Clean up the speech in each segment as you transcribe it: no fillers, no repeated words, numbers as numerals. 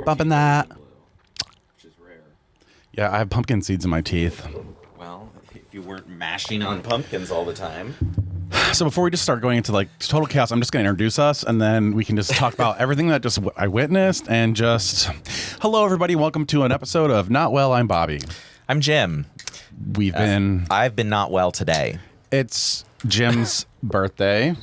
Bumping that. Which is rare. Yeah, I have pumpkin seeds in my teeth. Well, if you weren't mashing on pumpkins all the time. So before we just start going into like total chaos, I'm just going to introduce us, and then we can just talk about everything that just I witnessed, and just hello everybody, welcome to an episode of Not Well. I'm Bobby. I'm Jim. I've been not well today. It's Jim's birthday.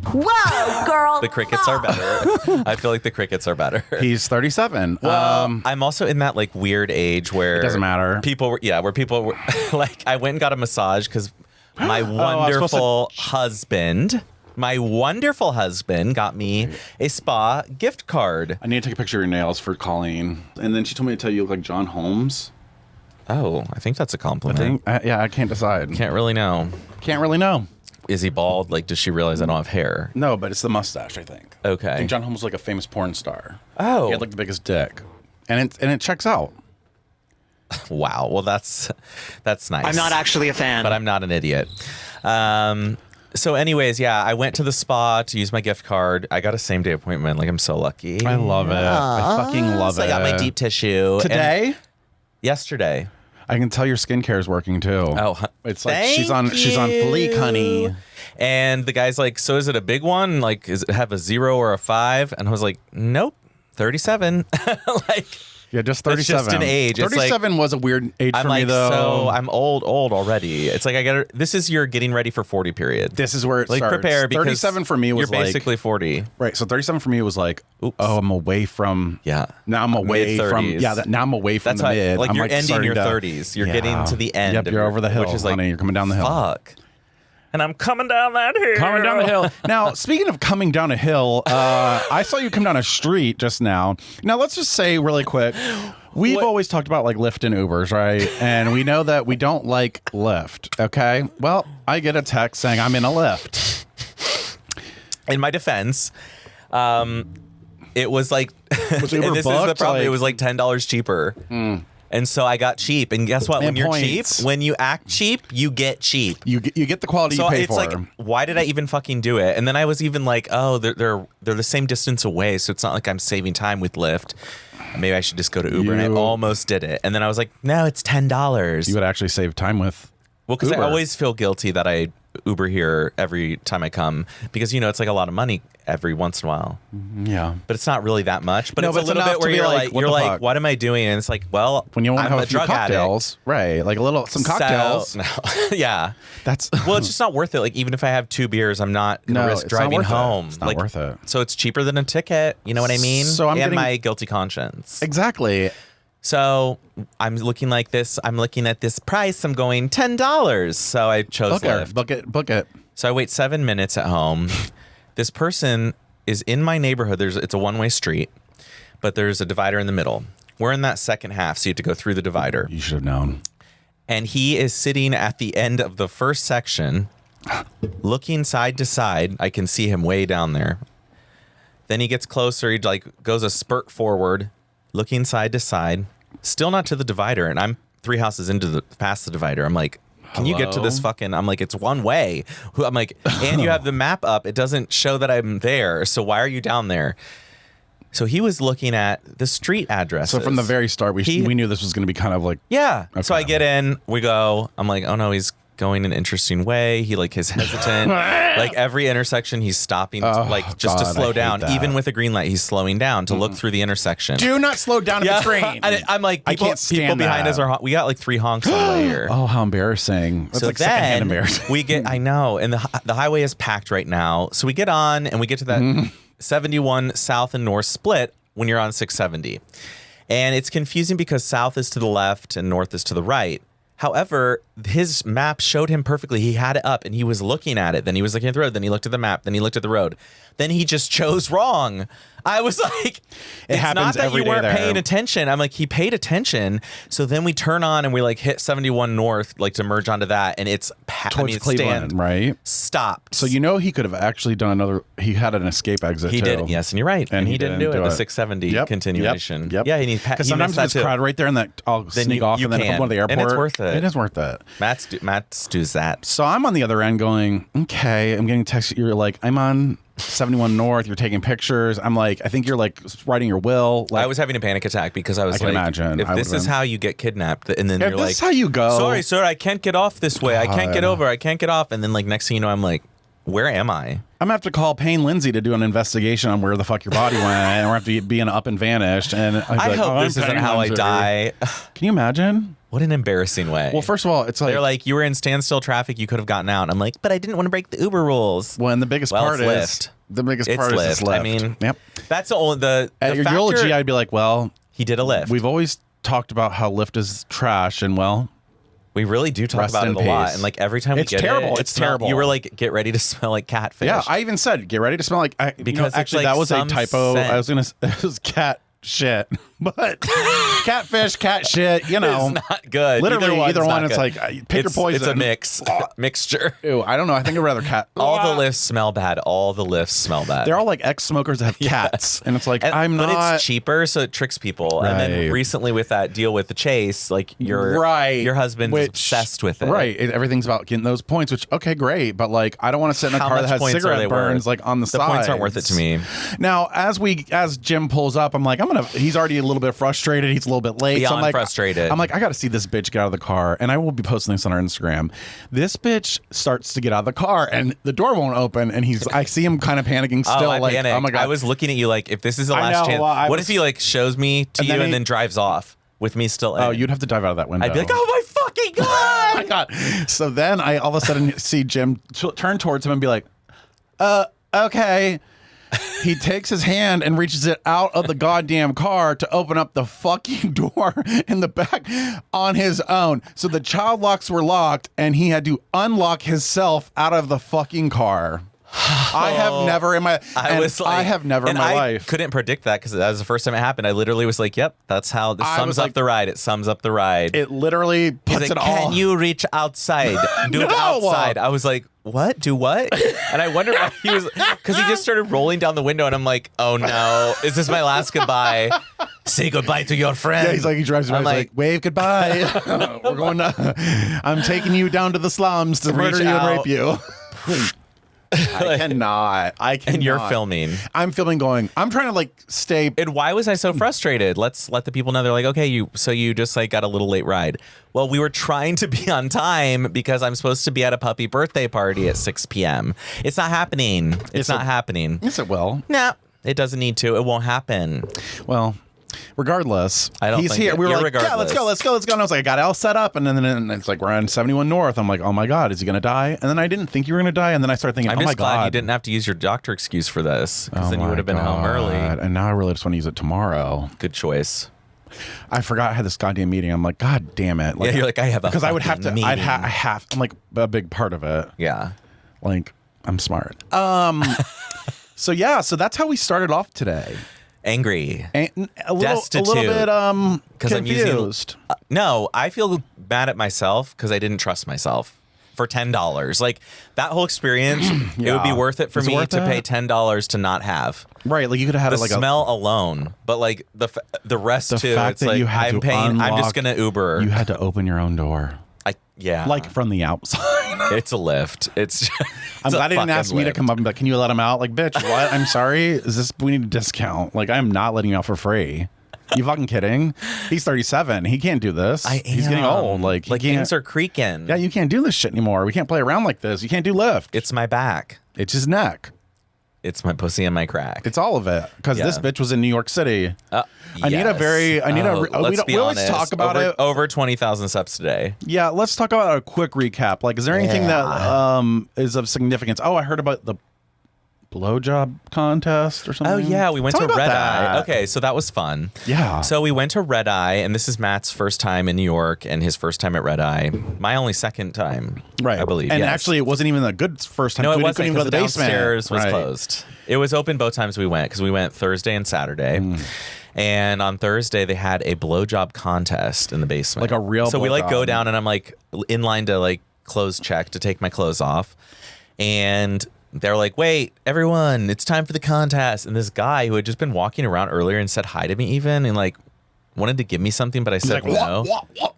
Whoa, girl. The crickets are better. I feel like the crickets are better. He's 37. Well, I'm also in that like weird age where it doesn't matter. Where people were like, I went and got a massage because my wonderful husband got me a spa gift card. I need to take a picture of your nails for Colleen. And then she told me to tell you look like John Holmes. Oh, I think that's a compliment. I can't decide. Can't really know. Is he bald? Like, does she realize I don't have hair? No, but it's the mustache, I think. Okay. I think John Holmes was like a famous porn star. Oh. He had like the biggest dick. And it checks out. Wow. Well, that's nice. I'm not actually a fan. But I'm not an idiot. So anyways, yeah, I went to the spa to use my gift card. I got a same day appointment. Like, I'm so lucky. I love it. I fucking love it. I got my deep tissue. Today? Yesterday. I can tell your skincare is working too. Oh, it's like she's on fleek, honey. And the guy's like, so is it a big one? Like, does it have a 0 or a 5? And I was like, nope, 37. Like, yeah, just 37. It's just an age. 37 was a weird age for me, though. So I'm old already. It's like this is your getting ready for 40 period. This is where it like, starts. Prepare because 37 for me was you're basically 40. Right. So 37 for me was like, oops. Oh, I'm away from. Yeah. Now I'm away mid-30s. from. Yeah. Now I'm away from the mid. Like, I'm you're ending your 30s. You're getting to the end. Yep. You're over the hill, which is like, honey. You're coming down the hill. Fuck. And I'm coming down that hill. Coming down the hill. Now, speaking of coming down a hill, I saw you come down a street just now. Now, let's just say really quick. We've always talked about like Lyft and Ubers, right? And we know that we don't like Lyft, okay? Well, I get a text saying I'm in a Lyft. In my defense, it was like, was Uber and this booked? is the problem, like, it was like $10 cheaper. And so I got cheap. And guess what? When you're points. cheap, when you act cheap, you get cheap. You get the quality you pay for. So it's like, why did I even fucking do it? And then I was even like, oh, they're the same distance away, so it's not like I'm saving time with Lyft. Maybe I should just go to Uber. And I almost did it. And then I was like, no, it's $10. You would actually save time with Well, because I Uber. always feel guilty that I Uber here every time I come because, it's like a lot of money every once in a while. Yeah. But it's not really that much. But No, it's but a little enough bit where to be you're like, what you're the like, fuck? what am I doing? And it's like, well, When you want to I'm have a few drug cocktails, right? Like some cocktails. So, no, yeah. That's Well, it's just not worth it. Like, even if I have 2 beers, I'm not going to risk it's not driving worth it. home. It's not worth it. So it's cheaper than a ticket. You know what I mean? So I'm and getting- my guilty conscience. exactly. So I'm looking like this. I'm looking at this price. I'm going $10. So I chose Lyft. Book it. So I wait 7 minutes at home. This person is in my neighborhood. It's a one-way street, but there's a divider in the middle. We're in that second half, so you have to go through the divider. You should have known. And he is sitting at the end of the first section, looking side to side. I can see him way down there. Then he gets closer. He like goes a spurt forward, looking side to side, still not to the divider. And I'm 3 houses past the divider. I'm like, can you get to this fucking, I'm like, it's one way. I'm like, and you have the map up. It doesn't show that I'm there. So why are you down there? So he was looking at the street addresses. So from the very start, we knew this was going to be kind of like. Yeah. Okay. So I get in, we go, I'm like, oh no, he's going an interesting way. He like is hesitant. Like every intersection he's stopping to slow down. that. Even with a green light, he's slowing down to look through the intersection. Do not slow down if it's green. And I'm like, I people can't stand people behind that. us we got like 3 honks on the way here. Oh, how embarrassing. That's So like secondhand then embarrassing. I know, and the highway is packed right now. So we get on and we get to that 71 south and north split when you're on 670. And it's confusing because south is to the left and north is to the right. However, his map showed him perfectly. He had it up and he was looking at it. Then he was looking at the road. Then he looked at the map. Then he looked at the road. Then he just chose wrong. I was like, it's happens not that every you day weren't there. paying attention. I'm like, he paid attention. So then we turn on and we like hit 71 north, like to merge onto that. And it's Towards Cleveland, right? Stopped. So he could have actually done another. He had an escape exit. He did, yes, and you're right. And he didn't do it. The 670 continuation. Yep. Yeah, because sometimes it's crowded right there, and that I'll sneak off and then come to the airport. And it's worth it. It is worth it. Matt's does that. So I'm on the other end going, okay, I'm getting texted. You're like, I'm on 71 North. You're taking pictures. I'm like, I think you're like writing your will. Like, I was having a panic attack because I was can like, imagine. if I this would've is been. how you get kidnapped, and then If you're this like, is how you go. sorry, sir, I can't get off this way. I can't get God. over. I can't get off. And then like next thing you know, I'm like, where am I? I'm gonna have to call Payne Lindsay to do an investigation on where the fuck your body went, and we're gonna have to be in up and vanished. And I'd be I like, hope oh, this I'm isn't Payne how I Lindsay. die. Can you imagine? What an embarrassing way. Well, first of all, it's like, they're like, you were in standstill traffic. You could have gotten out. And I'm like, but I didn't want to break the Uber rules. well, and the biggest Well, part it's is Lyft. the biggest It's part is Lyft. Lyft. I mean, yep. That's the only the At your factor, eulogy, I'd be like, well, he did a Lyft. we've always talked about how Lyft is trash, and well, We really do talk Rest about in it a lot, peace. and like every time It's we get terrible. it, It's smell- terrible. You were like, get ready to smell like catfish. yeah, I even said, get ready to smell like. Because it's actually, like that was a some typo. scent. I was gonna. It was cat shit, but catfish, cat shit. You know, it's not good. literally one's either not one. It's good. like pick your poison. It's a mix mixture. Ew, I don't know. I think I'd rather cat. All the lifts smell bad. All the lifts smell bad. They're all like ex-smokers that have cats, and it's like I'm but not. it's cheaper, so it tricks people. And then Right. recently with that deal with the Chase, like your husband's Which- obsessed with it. Right, everything's about getting those points. Which okay, great, but like I don't want to sit in a How car that much has points are cigarette they burns worth? like on the The sides. points aren't worth it to me. Now, as Jim pulls up, I'm like, he's already a little bit frustrated. He's a little bit late. So I'm Beyond like, frustrated. I'm like, I got to see this bitch get out of the car, and I will be posting this on our Instagram. This bitch starts to get out of the car, and the door won't open, and I see him kind of panicking still. I like, panicked. oh my God. I was looking at you like, if this is the I last know, chance, well, I what was- if he like shows me to And you then and he- then drives off with me still in? Oh, you'd have to dive out of that window. I'd be like, oh my fucking God. Oh my God. So then I all of a sudden see Jim turn towards him and be like, okay. He takes his hand and reaches it out of the goddamn car to open up the fucking door in the back on his own. So the child locks were locked and he had to unlock himself out of the fucking car. I have never in my life couldn't predict that because that was the first time it happened. I literally was like, "Yep, that's how this I sums was up like- the ride. It sums up the ride." It literally puts He's it like, all. "Can you reach outside? Do it No. outside." I was like, "What? Do what?" And I wondered why he was because he just started rolling down the window, and I'm like, "Oh no, is this my last goodbye? Say goodbye to your friend." Yeah, he's like, he drives by, I'm he's like, wave goodbye. We're going to, I'm taking you down to the slums to murder you and out. rape you. I cannot. and you're filming. I'm filming going, I'm trying to like stay. And why was I so frustrated? Let's let the people know. They're like, okay, you just like got a little late ride. Well, we were trying to be on time because I'm supposed to be at a puppy birthday party at 6 p.m. It's not happening. It's not happening. Yes, it will. No, it doesn't need to. It won't happen. Well, regardless, I don't he's think here. it- We were like, yeah, irregardless. let's go. And I was like, I got it all set up. And then it's like, we're on 71 North. I'm like, oh my God, is he going to die? And then I didn't think you were going to die. And then I started thinking, I'm oh my just glad God. you didn't have to use your doctor excuse for this because Oh then you my would have been home early. God. And now I really just want to use it tomorrow. Good choice. I forgot I had this goddamn meeting. I'm like, God damn it. Like, Yeah, you're like, I have a because I would have to. fucking I meeting. have. I'm like a big part of it. Yeah. Like I'm smart. So yeah. So that's how we started off today. Angry. And a little Destitute. bit Because I'm using. confused. No, I feel mad at myself because I didn't trust myself for $10. Like that whole experience, it would be Yeah. worth it for Is it me worth to pay it? $10 to not have. Right. Like you could have had The it like smell alone, but like the rest the too. fact It's that like you had I'm to paying. I'm just unlock- gonna Uber. you had to open your own door, Yeah, like from the outside. it's a lift. It's. I'm glad he didn't ask me to come up and be like, can you let him out? Like, bitch, what? I'm sorry. Is this? We need a discount. Like, I'm not letting you out for free. You fucking kidding? He's 37. He can't do this. He's getting old. Like he can't, things are creaking. Yeah, you can't do this shit anymore. We can't play around like this. You can't do Lyft. It's my back. It's his neck. It's my pussy and my crack. It's all of it. Because this Yeah. bitch was in New York City. I need a Yes. very. I need a. Let's be we always honest. talk about over, it. Over 20,000 steps today. Yeah, let's talk about a quick recap. Like, is there anything that is of significance? Oh, I heard about the blowjob contest or something. Oh yeah, we went Tell to me about Red that. Eye. Okay, so that was fun. Yeah. So we went to Red Eye, and this is Matt's first time in New York and his first time at Red Eye. My only second time, Right. I believe. And yes. actually, it wasn't even a good first time. no, it We wasn't couldn't even because go to the the basement. downstairs was Right. closed. It was open both times we went because we went Thursday and Saturday. And on Thursday, they had a blowjob contest in the basement. Like a real So we like go blowjob. down, and I'm like in line to like clothes check to take my clothes off. And they're like, wait, everyone, it's time for the contest. And this guy who had just been walking around earlier and said hi to me even and like wanted to give me something, but I He's said like, no. what?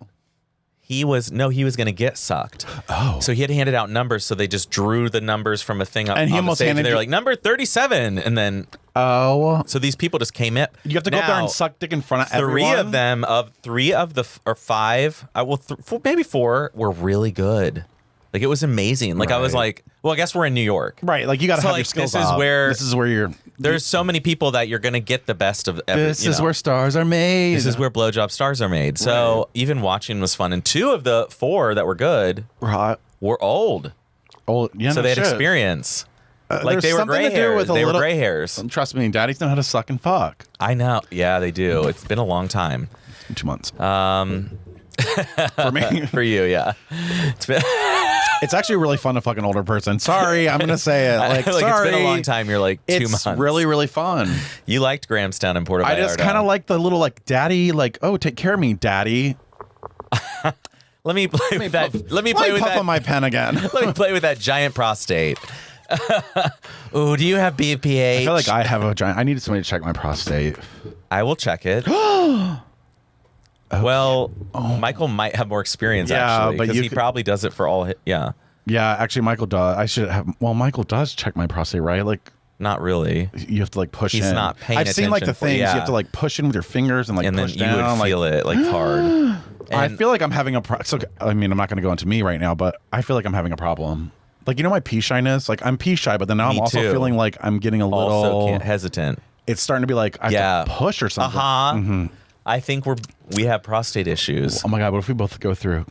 He was going to get sucked. Oh. So he had handed out numbers, so they just drew the numbers from a thing up And he on the almost stage, and handed they were you- like, number 37. And then, Oh. so these people just came in. You have to go up there and suck dick in front of everyone? Three of the five, maybe four were really good. Like, it was amazing. Like, I was Right. like, well, I guess we're in New York. Right, like you got to So, have your like, skills this is up. where- This is where you're... There's so many people that you're going to get the best of every, This is where stars are made. This is where blowjob stars are made. So Right. even watching was fun. And 2 of the 4 that were good Right. were old. Oh, yeah, So no they had shit. experience. Like There's they were something gray to do hairs. with a They were little- gray hairs. Trust me, daddies know how to suck and fuck. I know. Yeah, they do. It's been a long time. 2 months. For me. For you, yeah. It's been It's actually really fun to fuck an older person. Sorry, I'm going to say it. Like, sorry. it's been a long time. You're like 2 It's months. really, really fun. You liked Grahamstown and Puerto I Vallarta. just kind of like the little, like, daddy, like, oh, take care of me, daddy. Let me play with that. Let me Let play me with puff that. on my pen again. Let me play with that giant prostate. Ooh, do you have BPH? I feel like I have a giant... I needed somebody to check my prostate. I will check it. Well, Michael might have more experience, Yeah, actually, but because you he could- probably does it for all. Yeah, Yeah, actually, Michael does. I should have... Well, Michael does check my prostate, right? Like, not really. you have to, like, push He's in. not paying I've seen, like, the attention for- things. yeah. You have to, like, push in with your fingers and, like, And then push you down. would feel it like hard. I And- feel like I'm having a so I mean, I'm not going to go into me right now, but I feel like I'm having a problem. Like, you know my pee shyness? Like, I'm pee shy, but then now I'm Me also too. feeling like I'm getting a little... Also, hesitant. It's starting to be like, I have to push or something. I think we have prostate issues. Oh my God, what if we both go through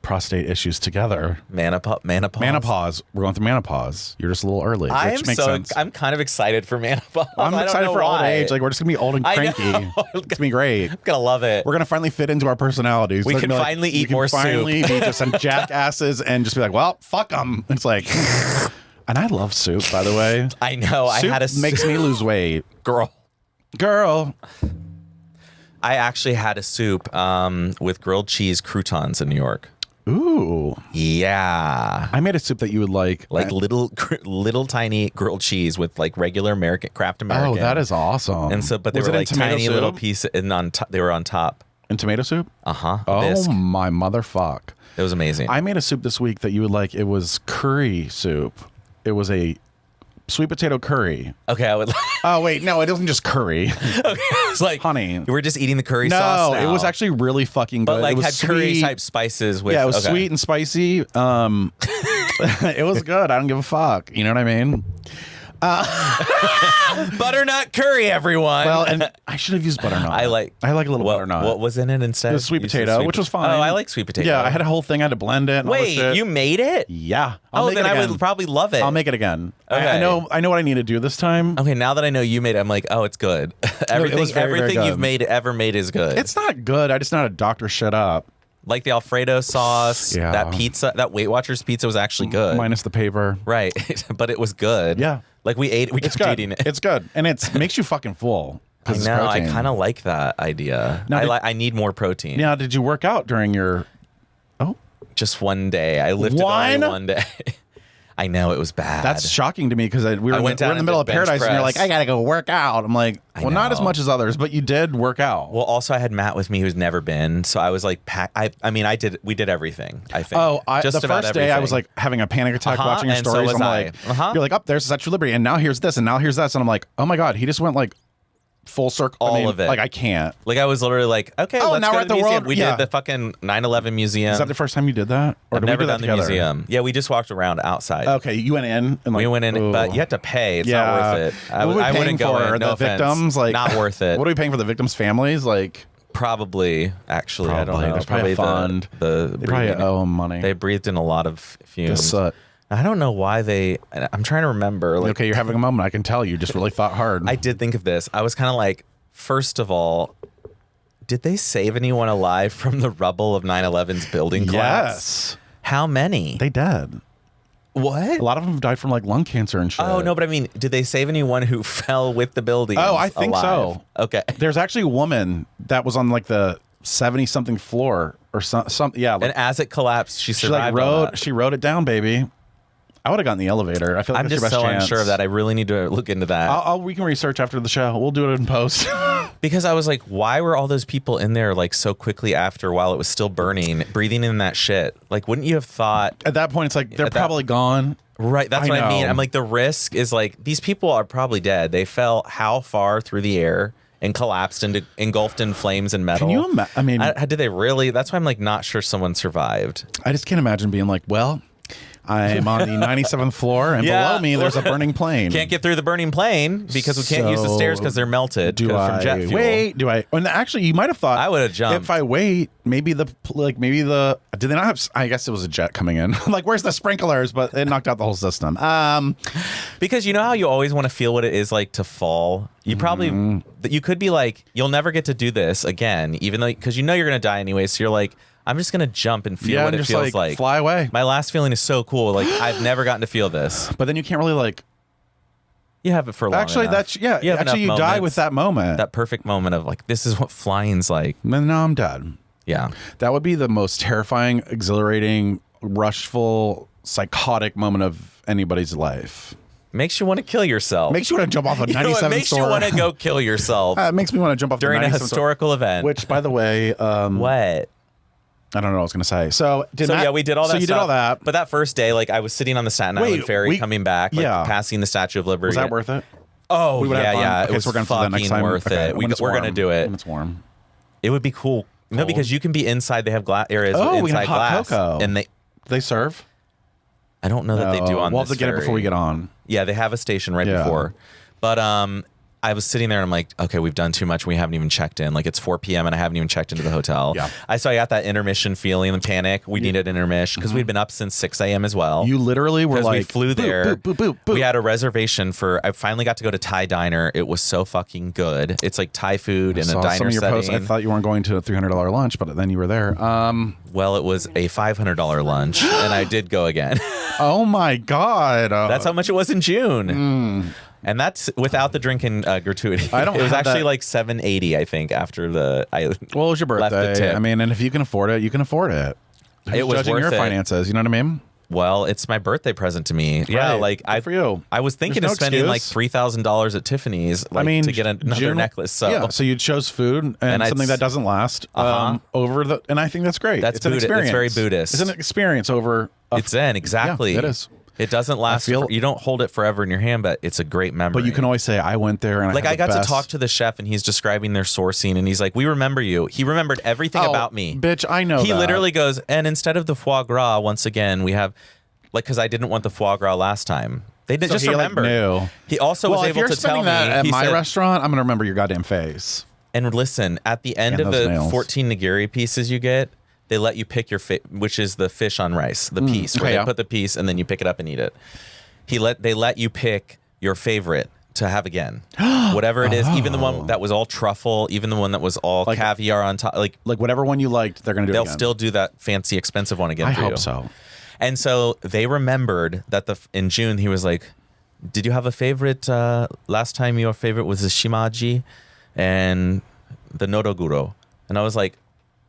prostate issues together? Menopause. Menopause. We're going through menopause. You're just a little early, which makes sense. I'm kind of excited for menopause. I'm I don't excited know for old why. age. Like, we're just going to be old and I know. cranky. It's going to be great. I'm gonna love it. We're going to finally fit into our personalities. We They're can gonna be finally we eat can more soup. finally be just some jackasses and just be like, well, fuck them. It's like... And I love soup, by the way. I know. Soup I had a makes me lose weight. girl. I actually had a soup with grilled cheese croutons in New York. Ooh. Yeah. I made a soup that you would like. Like little tiny grilled cheese with like regular American Kraft American. Oh, that is awesome. And so, but they Was were it in like tomato tiny soup? little pieces, and they were on top. In tomato soup? Oh, Oh my motherfuck. it was amazing. I made a soup this week that you would like. It was curry soup. It was a sweet potato curry. Okay, I would. Oh wait, no, it wasn't just curry. It's like, Honey. we're just eating the curry sauce. No, now. it was actually really fucking good. but like it was had sweet. curry type spices with. Yeah, it was okay. sweet and spicy. It was good. I don't give a fuck. You know what I mean? Butternut curry, everyone. Well, and I should have used butternut. I like a little what, butternut. What was in it instead? The sweet You said potato, sweet which was fine. Oh, I like sweet potato. Yeah, I had a whole thing. I had to blend it. And all this Wait, shit. you made it? Yeah. I'll Oh, make then it I again. would probably love it. I'll make it again. Okay. I know what I need to do this time. Okay, now that I know you made it, I'm like, oh, it's good. everything was very, very everything good. you've ever made is good. It's not good. I just know how to doctor shit up. like the Alfredo sauce. Yeah. That pizza, that Weight Watchers pizza was actually good. Minus the paper. Right, but it was good. Yeah. Like we It's kept good. eating it. It's good. And it makes you fucking full. I 'cause it's know. I protein. kind of like that idea. Now, I need more protein. Now, did you work out during your... Oh, Just one day. I lifted only one day. I know it was bad. that's shocking to me because we were in went the down and middle did of paradise bench and you're like, press. I got to go work out. I'm like, I well, not as know. much as others, but you did work out. Well, also I had Matt with me who's never been, so I was like, we did everything. I think. Just the about first day I was everything. like having a panic attack Uh-huh, watching your and so stories. was I'm I. like, Uh-huh. you're like, there's Statue of Liberty, and now here's this, and now here's this, and I'm like, oh my god, he just went like full circle. All of it. Like I can't. Like I was literally like, okay, Oh, let's now go we're to at the the museum. world- We yeah. did the fucking 9/11 museum. Is that the first time you did that, or I've did we never do that done the together? museum. Yeah, we just walked around outside. Okay, you went in. And like, We went in, ooh. but you have to pay. It's Yeah. not worth it. What are we I paying wouldn't go for? in. No The offense. victims, like not worth it. What are we paying for the victims' families? Like Probably, actually, I don't Probably. know. There's probably a fund. The they probably breathing. owe them money. They breathed in a lot of fumes. Just soot. I don't know why I'm trying to remember. Like, Okay, you're having a moment. I can tell you just really thought hard. I did think of this. I was kind of like, first of all, did they save anyone alive from the rubble of 9/11's building collapse? Yes, How many? they did. What? A lot of them died from like lung cancer and shit. Oh, no, but I mean, did they save anyone who fell with the building? Oh, I think alive? so. Okay. There's actually a woman that was on like the 70-something floor or some yeah. Like, And as it collapsed, she she like survived all that. wrote it down, baby. I would have gotten the elevator. I feel like I'm that's just your best so chance. unsure of that. I really need to look into that. We can research after the show. We'll do it in post. Because I was like, why were all those people in there like so quickly after while it was still burning, breathing in that shit? Like, wouldn't you have thought At that point, it's like they're probably gone. Right, that's what I mean. know. I'm like, the risk is like these people are probably dead. They fell how far through the air and collapsed and engulfed in flames and metal. Can you imagine? I mean, did they really? That's why I'm like not sure someone survived. I just can't imagine being like, well, I am on the 97th floor, and Yeah. below me there's a burning plane. Can't get through the burning plane because we can't use the stairs because they're melted Do from I jet fuel. wait? Do I? And actually, you might have thought I would have jumped. If I wait, maybe the did they not have? I guess it was a jet coming in. Like, where's the sprinklers? But it knocked out the whole system. Because you know how you always want to feel what it is like to fall. You probably you could be like, you'll never get to do this again, even though because you know you're gonna die anyway. So you're like, I'm just gonna jump and feel what and it just feels like. fly away. My last feeling is so cool. Like I've never gotten to feel this. But then you can't really like. You have it for long Actually, enough. that's yeah. You have actually, you enough die moments, with that moment. that perfect moment of like, this is what flying's like. Then no, I'm dead. Yeah. That would be the most terrifying, exhilarating, rushful, psychotic moment of anybody's life. Makes you want to kill yourself. Makes you want to jump off a 97th You know what? Makes story. you want to go kill yourself It makes me want to jump off during the a 97th historical event. Which, by the way, What? I don't know what I was going to say. So, Yeah, we did all that. So you did stuff. all that. But that first day, like I was sitting on the Staten Wait, Island ferry coming back, like yeah. passing the Statue of Liberty. Was that worth it? Oh, We would have yeah, fun? yeah. Okay, It was so we're gonna do that fucking next time. worth Okay, it. when it's We're warm. gonna do it. When it's warm. It would be cool. No, Cold. because you can be inside. They have areas Oh, we can inside have hot glass, cocoa. and They serve? I don't know that they do on We'll this have to get it before ferry. we get on. Yeah, they have a station right Yeah. before. But I was sitting there and I'm like, okay, we've done too much. We haven't even checked in. Like it's 4 p.m. and I haven't even checked into the hotel. Yeah. I got that intermission feeling and panic. We needed intermission because we'd been up since 6 a.m. as well. You literally were Because like, we flew there. Boop, boop, boop, boop. We had a reservation for. I finally got to go to Thai diner. It was so fucking good. It's like Thai food in a Saw diner some of your setting. posts. I thought you weren't going to a $300 lunch, but then you were there. Well, it was a $500 lunch, and I did go again. Oh my God. That's how much it was in June. And that's without the drinking gratuity. I don't It was have actually that. like $780, I think, after I. Well, it was your left the birthday. tip. I mean, and if you can afford it, you can afford it. Who's It was judging worth your it. finances. You know what I mean? Well, it's my birthday present to me. Yeah, Right. like Good for you. I was thinking There's of no spending like excuse. $3,000 at Tiffany's, like, I mean, to get another June- necklace. So yeah, so you chose food and I'd something s- that doesn't last over the, and I think that's great. That's it's an Buddha- it's experience. very Buddhist. It's an experience over. it's Zen, exactly. Yeah, it is. It doesn't last. feel- You don't hold it forever in your hand, but it's a great memory. But you can always say, "I went there," and like I I had got the to best. talk to the chef, and he's describing their sourcing, and he's like, "We remember you." He remembered everything Oh, about me. bitch, I know He that. literally goes, and instead of the foie gras, once again, we have, like, because I didn't want the foie gras last time. They didn't So just he, like, remember. knew. He also Well, was if able you're to tell spending me. that at he my said, restaurant, I'm gonna remember your goddamn face. and listen, at the end And of those the nails. 14 nigiri pieces you get, they let you pick your which is the fish on rice, the piece, where okay, they yeah. put the piece and then you pick it up and eat it. They let you pick your favorite to have again, whatever it is, even the one that was all truffle, even the one that was all caviar on top, like Whatever one you liked, they're gonna do. they'll it again. still do that fancy, expensive one again. I for you. hope so. And so they remembered that in June he was like, "Did you have a favorite? Last time your favorite was the shimaji, and the nodoguro." And I was like,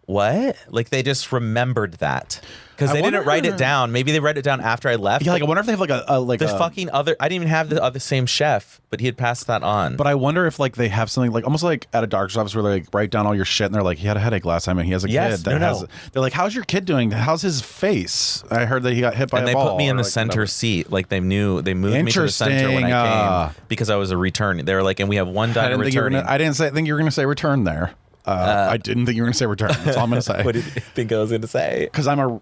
"What?" Like they just remembered that because I they didn't write it wonder- down. Maybe they wrote it down after I left. Yeah, like I wonder if they have like the fucking other. I didn't even have the other same chef, but he had passed that on. But I wonder if like they have something like almost like at a doctor's office where they like write down all your shit and they're like, he had a headache last time and he has a Yes, kid that no. has. They're like, how's your kid doing? How's his face? I heard that he got hit by and a they ball. put me in or, the like, center whatever. seat. Like they moved me to the center when I Interesting, came because I was a return. They were like, and we have one I diner didn't think you were returning. gonna, I didn't think you were going to say return there. I didn't think you were going to say return. That's all I'm going to say. What did you think I was going to say? Because I'm a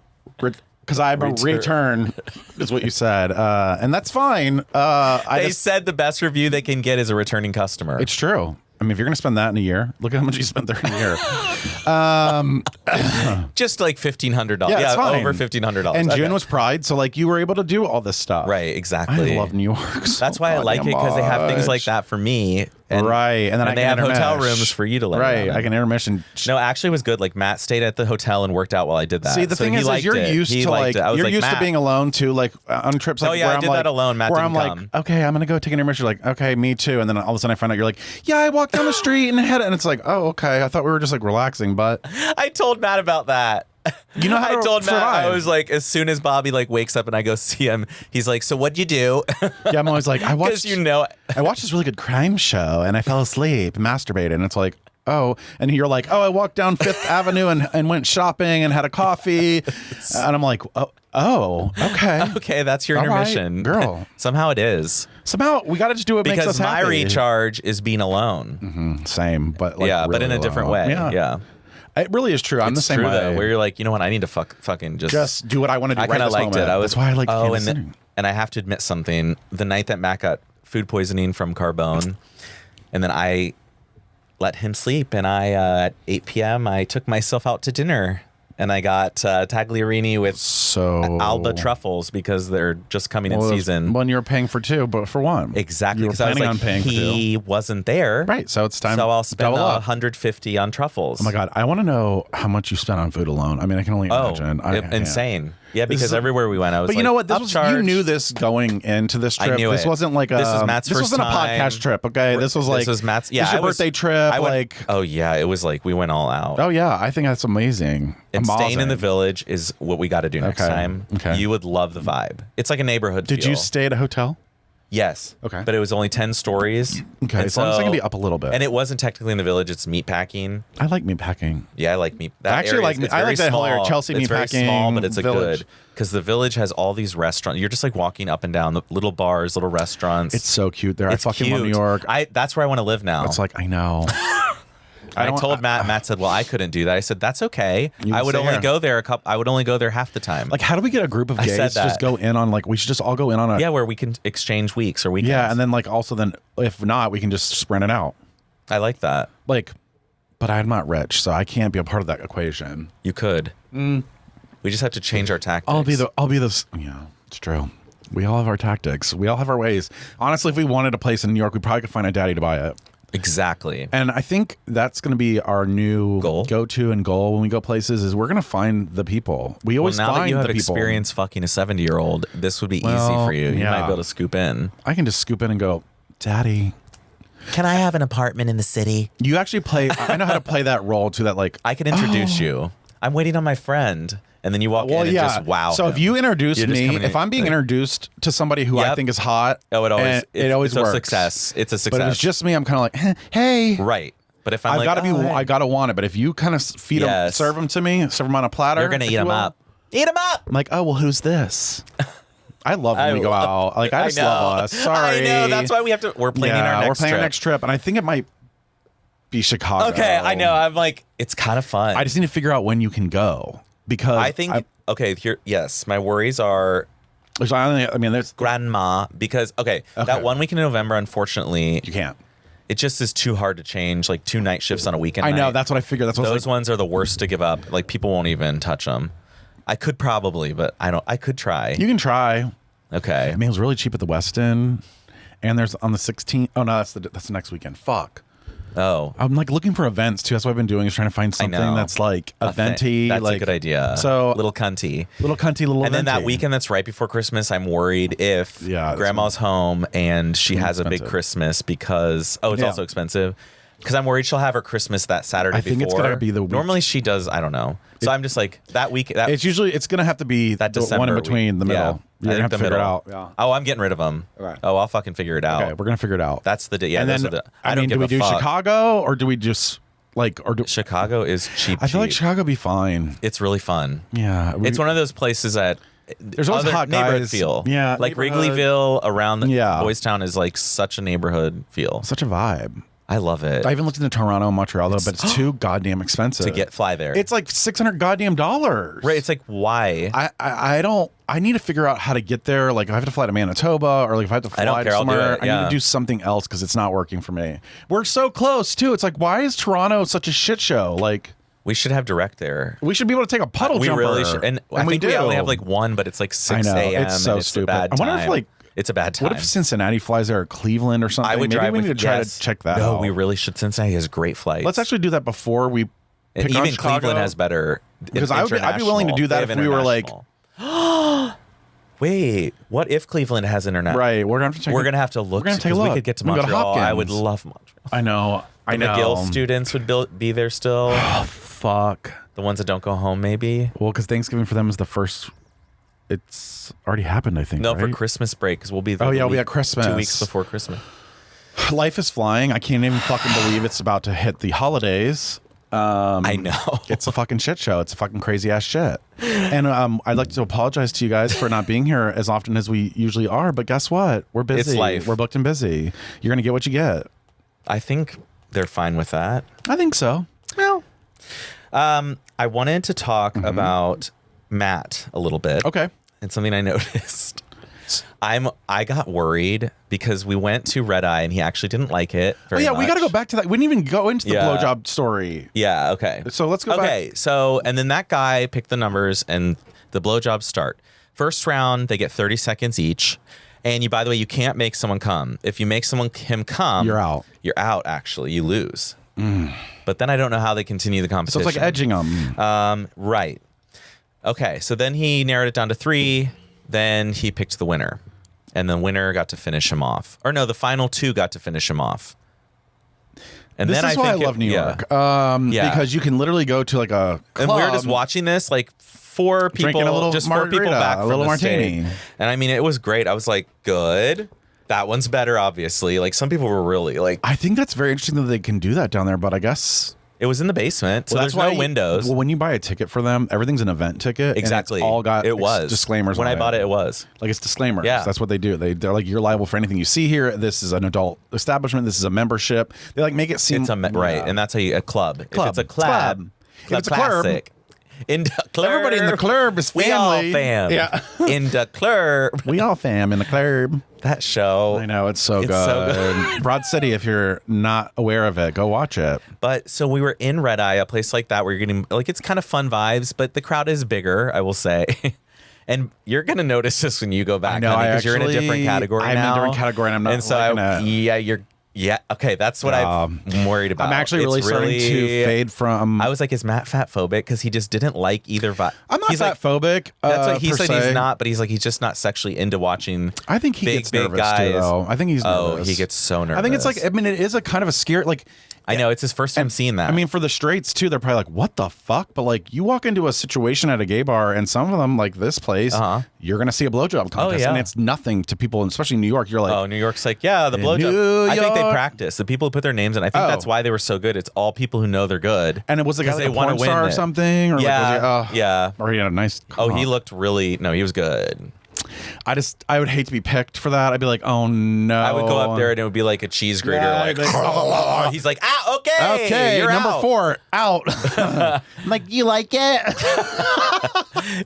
return is what you said, and that's fine. They said the best review they can get is a returning customer. It's true. I mean, if you're going to spend that in a year, look at how much you spent there in a year. Just like $1,500. Yeah, it's fine. Over $1,500. And Okay. June was Pride, so like you were able to do all this stuff. Right, exactly. I love New York. So That's why I like it because they have things like much. that for me. And, Right, and then I they can have hotel intermesh. rooms for you to lay Right, down I in. can intermission. No, actually, it was good. Like Matt stayed at the hotel and worked out while I did that. See, the So thing he is liked you're it. used He to liked like it. I was you're like, used Matt, to being alone too, like on trips. Like, Oh, yeah, where I I'm did like, that alone. Matt where didn't I'm come. like, okay, I'm gonna go take an intermission. You're like, okay, me too. And then all of a sudden I find out you're like, yeah, I walked down the street and had it, and it's like, oh, okay. I thought we were just like relaxing, but I told Matt about that. You know how I to told Matt, I survive. was like, as soon as Bobby like wakes up and I go see him, he's like, so what'd you do? Yeah, I'm always like, I watched Because I watched this really good crime show and I fell asleep, masturbated, and it's like, oh, and you're like, oh, I walked down Fifth Avenue and went shopping and had a coffee, and I'm like, oh, okay, Okay, that's your All right, intermission. girl. Somehow it is. Somehow we got to just do what makes Because us my happy. recharge is being alone. Same, but like Yeah, but really in a different alone. way. Yeah. Yeah. It really is true. I'm It's the same true, way. though, where you're like, you know what, I need to fucking just do what I want to do. I right kind of this liked moment. it. I was That's why I like and listening. and I have to admit something. The night that Matt got food poisoning from Carbone, and then I let him sleep, and I at 8 p.m. I took myself out to dinner, and I got tagliarini with So Alba truffles because they're just coming in Well, season. When you're paying for two, but for one. Exactly, You were because I was planning like, on paying for he wasn't there, Right, so it's time. So I'll spend double up. 150 on truffles. Oh my god, I want to know how much you spent on food alone. I mean, I can only imagine. Insane. Yeah, This because is- everywhere we went, I was But like, you know what? This was you upcharge. knew this going into this I trip. knew This it. wasn't like a This was Matt's this first wasn't a time. podcast trip. Okay, this was like This was Matt's. Yeah, this your I was- birthday trip. I went- like oh yeah, it was like we went all out. oh yeah, I think that's amazing. And staying in Amazing. the village is what we got to do next Okay. time. Okay. You would love the vibe. It's like a neighborhood Did feel. you stay at a hotel? Yes. Okay. But it was only 10 stories. Okay, And as long as I so- can be up a little bit. And it wasn't technically in the village. It's meat packing. I like meat packing. Yeah, I like meat. That I actually area like is- meat- it's I very like that whole area, small. Chelsea It's very meatpacking small, but it's a village. good because the village has all these restaurants. You're just like walking up and down the little bars, little restaurants. It's so cute there. It's I fucking cute. love New York. That's where I want to live now. It's like I know. I don't- told Matt. Matt said, "Well, I couldn't do that." I said, "That's okay. You I can would stay only here." go there I would only go there half the time. Like, how do we get a group of I gays said to just that. go in on like we should just all go in on a yeah, where we can exchange weeks or weekends. yeah, and then like also then if not we can just spread it out. I like that. Like, but I'm not rich, so I can't be a part of that equation. You could. We just have to change our tactics. I'll be this. Yeah, it's true. We all have our tactics. We all have our ways. Honestly, if we wanted a place in New York, we probably could find a daddy to buy it. Exactly. And I think that's going to be our new Goal? go-to and goal when we go places is we're going to find the people. We Well, always now find that you have the people. experience fucking a 70-year-old, this would be easy Well, for you. You yeah. might be able to scoop in. I can just scoop in and go, Daddy. Can I have an apartment in the city? You actually play. I know how to play that role too. That like I can introduce you. I'm waiting on my friend. And then you walk in and just wow. So if him. you introduce You're just me, coming in, if I'm being like- introduced to somebody who I Yep. think is hot, Oh, it always and it always it's works. a success. It's a success. But if it's just me, I'm kind of like, hey, right. But if I'm I've like, got to be. oh, hey, I got to want it. But if you kind of feed them, Yes. serve them to me, serve them on a platter, you're gonna if eat you them will, up. Eat them up. I'm like, oh well, who's this? I love when we go out. Like I just know. love us. Sorry, I know. That's why we have to. We're planning our next we're planning trip. our next trip, and I think it might be Chicago. Okay, I know. I'm like, it's kind of fun. I just need to figure out when you can go because I think. Okay, here. Yes, my worries are I mean, there's grandma because that 1 week in November, unfortunately, you can't. it just is too hard to change. Like 2 night shifts on a weekend. I know. night. That's what I figured. That's what I was Those like, ones are the worst to give up. Like people won't even touch them. I could probably, but I don't. I could try. you can try. Okay. I mean, it was really cheap at the Westin, and there's on the 16th. Oh no, that's the next weekend. Fuck. Oh. I'm like looking for events too. That's what I've been doing is trying to find something know. that's like A thing. eventy. That's like, a good idea. So little cunty. little cunty, little. And then that eventy. weekend that's right before Christmas, I'm worried if Yeah, that's grandma's home and she has a big expensive. Christmas because it's Yeah. also expensive. Because I'm worried she'll have her Christmas that Saturday I before. think it's gonna be the week. Normally she does. I don't know. So I'm just like that week. It's gonna have to be that the December one in week. between the middle. Yeah. You're I gonna think have to the figure it middle. out. Yeah. Oh, I'm getting rid of them. Okay. Oh, I'll fucking figure it out. Okay, we're gonna figure it out. That's the yeah. and those then are the, I don't mean, do we give a do fuck. Chicago or do we just like or do? Chicago is cheap. I feel like cheap. Chicago would be fine. It's really fun. Yeah, It's one of those places that There's always other hot neighborhood guys. feel. Yeah, like neighborhood. Wrigleyville around the Yeah. Boys Town is like such a neighborhood feel. such a vibe. I love it. I even looked into Toronto and Montreal though, but it's too goddamn expensive to fly there. It's like $600 goddamn dollars. right. It's like why? I don't. I need to figure out how to get there. Like if I have to fly to Manitoba or like if I have to fly don't to care, I'll do somewhere, it, I need yeah. to do something else because it's not working for me. We're so close too. It's like why is Toronto such a shit show? Like we should have direct there. we should be able to take a puddle we jumper. really should. And I think we only have like one, but it's like 6 I know, a.m. it's so and it's stupid. A bad I wonder if, time. like, it's a bad time. What if Cincinnati flies there or Cleveland or something? I would Maybe drive we with need to try yes. to check that No, out. we really should. Cincinnati has great flights. Let's actually do that before we and pick on even Chicago. Cleveland has better. Because I'd be willing to do that They have if we were like international. Wait, what if Cleveland has internet? right. We're gonna have to check. We're gonna have to look. We're gonna take a because look. We could get to We can go to Montreal. I would Hopkins. love Montreal. I know. I know. McGill students would be there still. Oh, fuck. The ones that don't go home, maybe. Well, because Thanksgiving for them is the first. It's already happened, I think. No, right? for Christmas break, because we'll be there. Oh, yeah, we'll be at Christmas. 2 weeks before Christmas. Life is flying. I can't even fucking believe it's about to hit the holidays. I know. It's a fucking shit show. It's a fucking crazy ass shit. And I'd like to apologize to you guys for not being here as often as we usually are. But guess what? We're busy. It's life. We're booked and busy. You're going to get what you get. I think they're fine with that. I think so. Well, I wanted to talk about Matt a little bit. okay. And something I noticed. I got worried because we went to Red Eye and he actually didn't like it very much. We got to go back to that. We didn't even go into the blowjob story. Yeah, okay. So let's go back. Okay, so, and then that guy picked the numbers and the blowjobs start. First round, they get 30 seconds each. And by the way, you can't make someone come. If you make him come, You're out. You're out, actually. You lose. But then I don't know how they continue the So competition. it's like edging them. Right. Okay, so then he narrowed it down to 3. Then he picked the winner. And the winner got to finish him off. Or no, the final 2 got to finish him off. And This then is why I think love New York. Yeah. Because you can literally go to like a club. And we were just watching this, like 4 people, Drinking a little just 4 people margarita, back a from little the martini. state. And I mean, it was great. I was like, good. That one's better, obviously. Like some people were really like, I think that's very interesting that they can do that down there, but I guess it was in the basement, so Well, there's that's no why windows. Well, when you buy a ticket for them, everything's an event ticket. Exactly. And it's all got it was disclaimers. When on I bought it, it was. Like it's disclaimers. Yeah. That's what they do. They're like, you're liable for anything you see here. This is an adult establishment. This is a membership. They like make it seem It's right, and that's how you a club. If it's a club, If it's a club, classic. In the club, everybody in the club is family. We all fam. Yeah. In the club. We all fam in the club. That show. I know, it's so It's good. so good. Broad City, if you're not aware of it, go watch it. But so we were in Red Eye, a place like that where you're getting like it's kind of fun vibes, but the crowd is bigger, I will say. And you're gonna notice this when you go back. I know, because you're in a different category I'm now. in a different category, and I'm not. And so okay, that's what I'm worried about. I'm actually really starting to fade from. I was like, is Matt fat phobic? Because he just didn't like either vibe. I'm not fat phobic. That's what he per said. se. He's not, but he's like he's just not sexually into watching. I think he gets big nervous guys. too, though. I think he's nervous. Oh, he gets so nervous. I think it's like. I mean, it is a kind of a scare. Like, I know it's his first time seeing that. I mean, for the straights too, they're probably like, "What the fuck?" But like, you walk into a situation at a gay bar, and some of them, like this place, you're gonna see a blowjob contest, and it's nothing to people, especially in New York. You're like, oh, New York's like, yeah, the In blowjob. New I think they York. practice. The people who put their names in. I think that's why they were so good. It's all people who know they're good. and it was the guy like they a wanna porn star win or it. something, or Yeah, like, was he, yeah. or he had a nice. Oh, he looked really. No, he was good. I would hate to be picked for that. I'd be like, oh no. I would go up there and it would be like a cheese grater. Yeah, like, like, he's like, okay, okay, you're number out. 4 out. I'm like, you like it?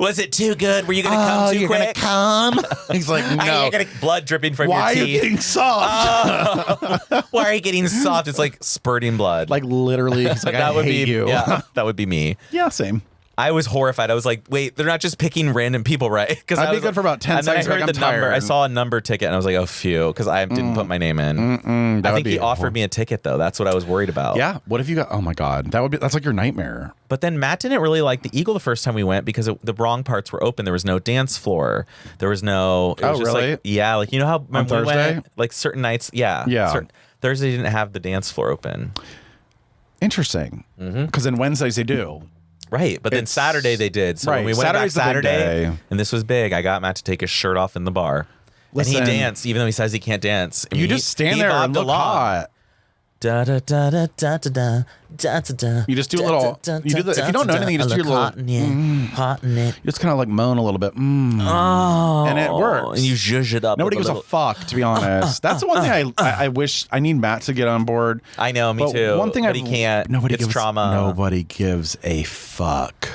Was it too good? Were you gonna come too you're quick? gonna come? He's like, no. You're gonna blood dripping from Why are your you teeth. getting soft? Why are you getting soft? It's like spurting blood. Like literally, he's like, that I would hate be you. Yeah, that would be me. Yeah, same. I was horrified. I was like, wait, they're not just picking random people, right? Because I'd be good for about 10 and then seconds, I heard like, the I'm number. tired. I saw a number ticket and I was like, oh, phew, because I didn't put my name in. I think he offered me a ticket though. That's what I was worried about. Yeah. What if you got? Oh my god, that's like your nightmare. But then Matt didn't really like the Eagle the first time we went because the wrong parts were open. There was no dance floor. There was no. It was just really? Like, yeah, like you know how when we Thursday? went, like certain nights. Yeah. Yeah. Thursday didn't have the dance floor open. Interesting. Because then Wednesdays they do. Right, but then Saturday they did. So right, when we went Saturday's the back big Saturday, day. and this was big, I got Matt to take his shirt off in the bar. Listen, and he danced, even though he says he can't dance. I mean, You just stand he there and bobbed look along. hot. Da da da da da da da da da da. You just do a little. You do the. If you don't know anything, you just do a little. hot in it, hot in it. You just kind of like moan a little bit. Oh, And it works. And you zhuzh it up. Nobody with gives a a fuck, to be honest. That's the one thing I wish. I need Matt to get on board. I know, me But too. One thing but he can't. It's gives, trauma. Nobody gives a fuck.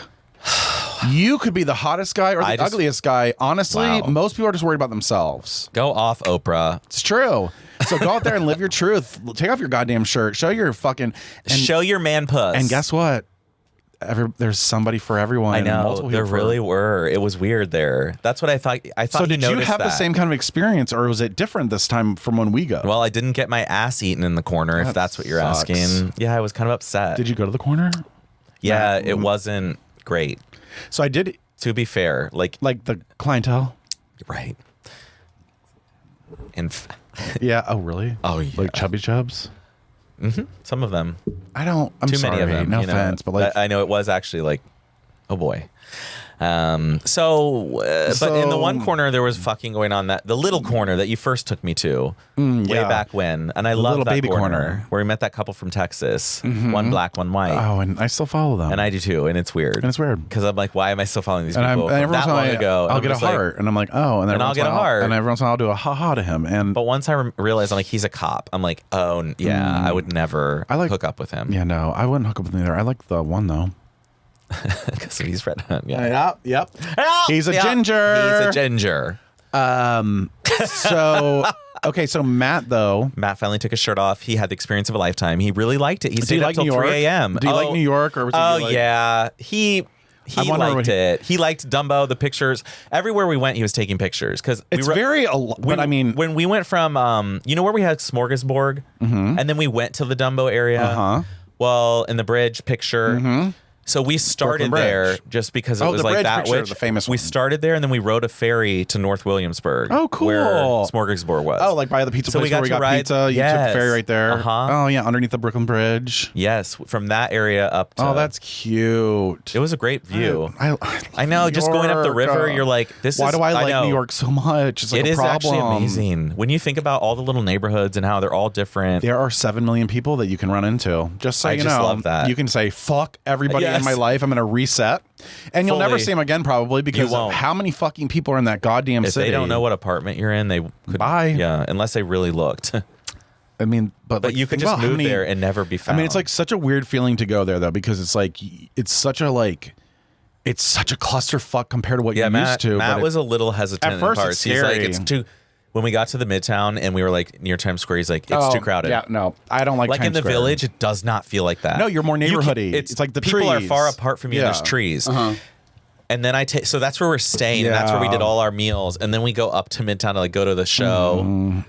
You could be the hottest guy or the just- ugliest guy. Honestly, Wow. most people are just worried about themselves. Go off, Oprah. It's true. So go out there and live your truth. Take off your goddamn shirt. Show your fucking. And, Show your man puss. and guess what? There's somebody for everyone. I and know multiple there people for- really were. It was weird there. That's what I thought. I thought. So he did you noticed have the that. same kind of experience, or was it different this time from when we go? Well, I didn't get my ass eaten in the corner, if That that's what you're sucks. asking. Yeah, I was kind of upset. Did you go to the corner? Yeah, it wasn't great. So I did. To be fair, like The clientele. right. And Yeah. Oh, really? Oh, yeah. Like chubby chubs. Some of them. I'm Too sorry. many of them. No offense, but like I know it was actually like, oh boy. But in the one corner there was fucking going on, that the little corner that you first took me to way back when, and I love little that baby corner where we met that couple from Texas, one black, one white. Oh, and I still follow them. And I do too, and it's weird. Because I'm like, why am I still following these and people from every that time long ago? I'll get a heart, and I'm like, oh, and I'll get a heart, and every once in a while I'll do a ha to him. And but once I realized, I'm like, he's a cop. I'm like, oh yeah, I would never hook up with him. Yeah, no, I wouldn't hook up with him either. I like the one though. Because he's red. Yep. He's a ginger. He's a ginger. So okay, so Matt finally took his shirt off. He had the experience of a lifetime. He really liked it. He stayed up till 3 a.m. Do you like New York, or was he yeah, he liked it. He liked Dumbo, the pictures. Everywhere we went, he was taking pictures because but I mean, when we went from where we had Smorgasbord, and then we went to the Dumbo area. Well, in the bridge picture. So we started there just because it was like that way. The famous one. We started there and then we rode a ferry to North Williamsburg. Oh, cool. Where Smorgasbord was. Oh, like by the pizza place where we got pizza. You took the ferry right there. Oh, yeah, underneath the Brooklyn Bridge. Yes, from that area up to... Oh, that's cute. It was a great view. I know, just going up the river, you're like, why do I like New York so much? It's like it is actually amazing. When you think about all the little neighborhoods and how they're all different. There are 7 million people that you can run into. Just so you know. I just love that. You can say, fuck everybody in my life. I'm going to reset. And you'll never see them again probably because of how many fucking people are in that goddamn city. If they don't know what apartment you're in, they could... Bye. Yeah, unless they really looked. I mean, but like, you could just move there and never be found. I mean, it's like such a weird feeling to go there though, because it's like it's such a clusterfuck compared to what you're used to. Matt was a little hesitant at first. In parts. It's scary. He's like, it's too. When we got to the Midtown and we were like near Times Square, he's like, it's too crowded. Yeah, no, I don't like Times in the Square. Village, it does not feel like that. No, you're more neighborhoody. It's like the people trees. are far apart from you. And there's trees. And then so that's where we're staying. And that's where we did all our meals. And then we go up to Midtown to like go to the show. And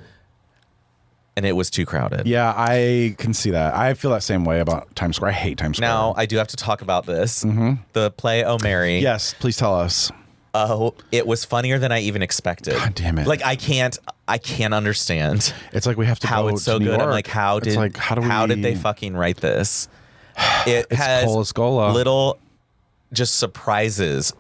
it was too crowded. Yeah, I can see that. I feel that same way about Times Square. I hate Times Square. Now, I do have to talk about this. The play Oh Mary. Yes, please tell us. Oh, it was funnier than I even expected. God damn it. Like I can't understand. It's like we have to how go it's so to New good. York. I'm like, how did they fucking write this? It has little just surprises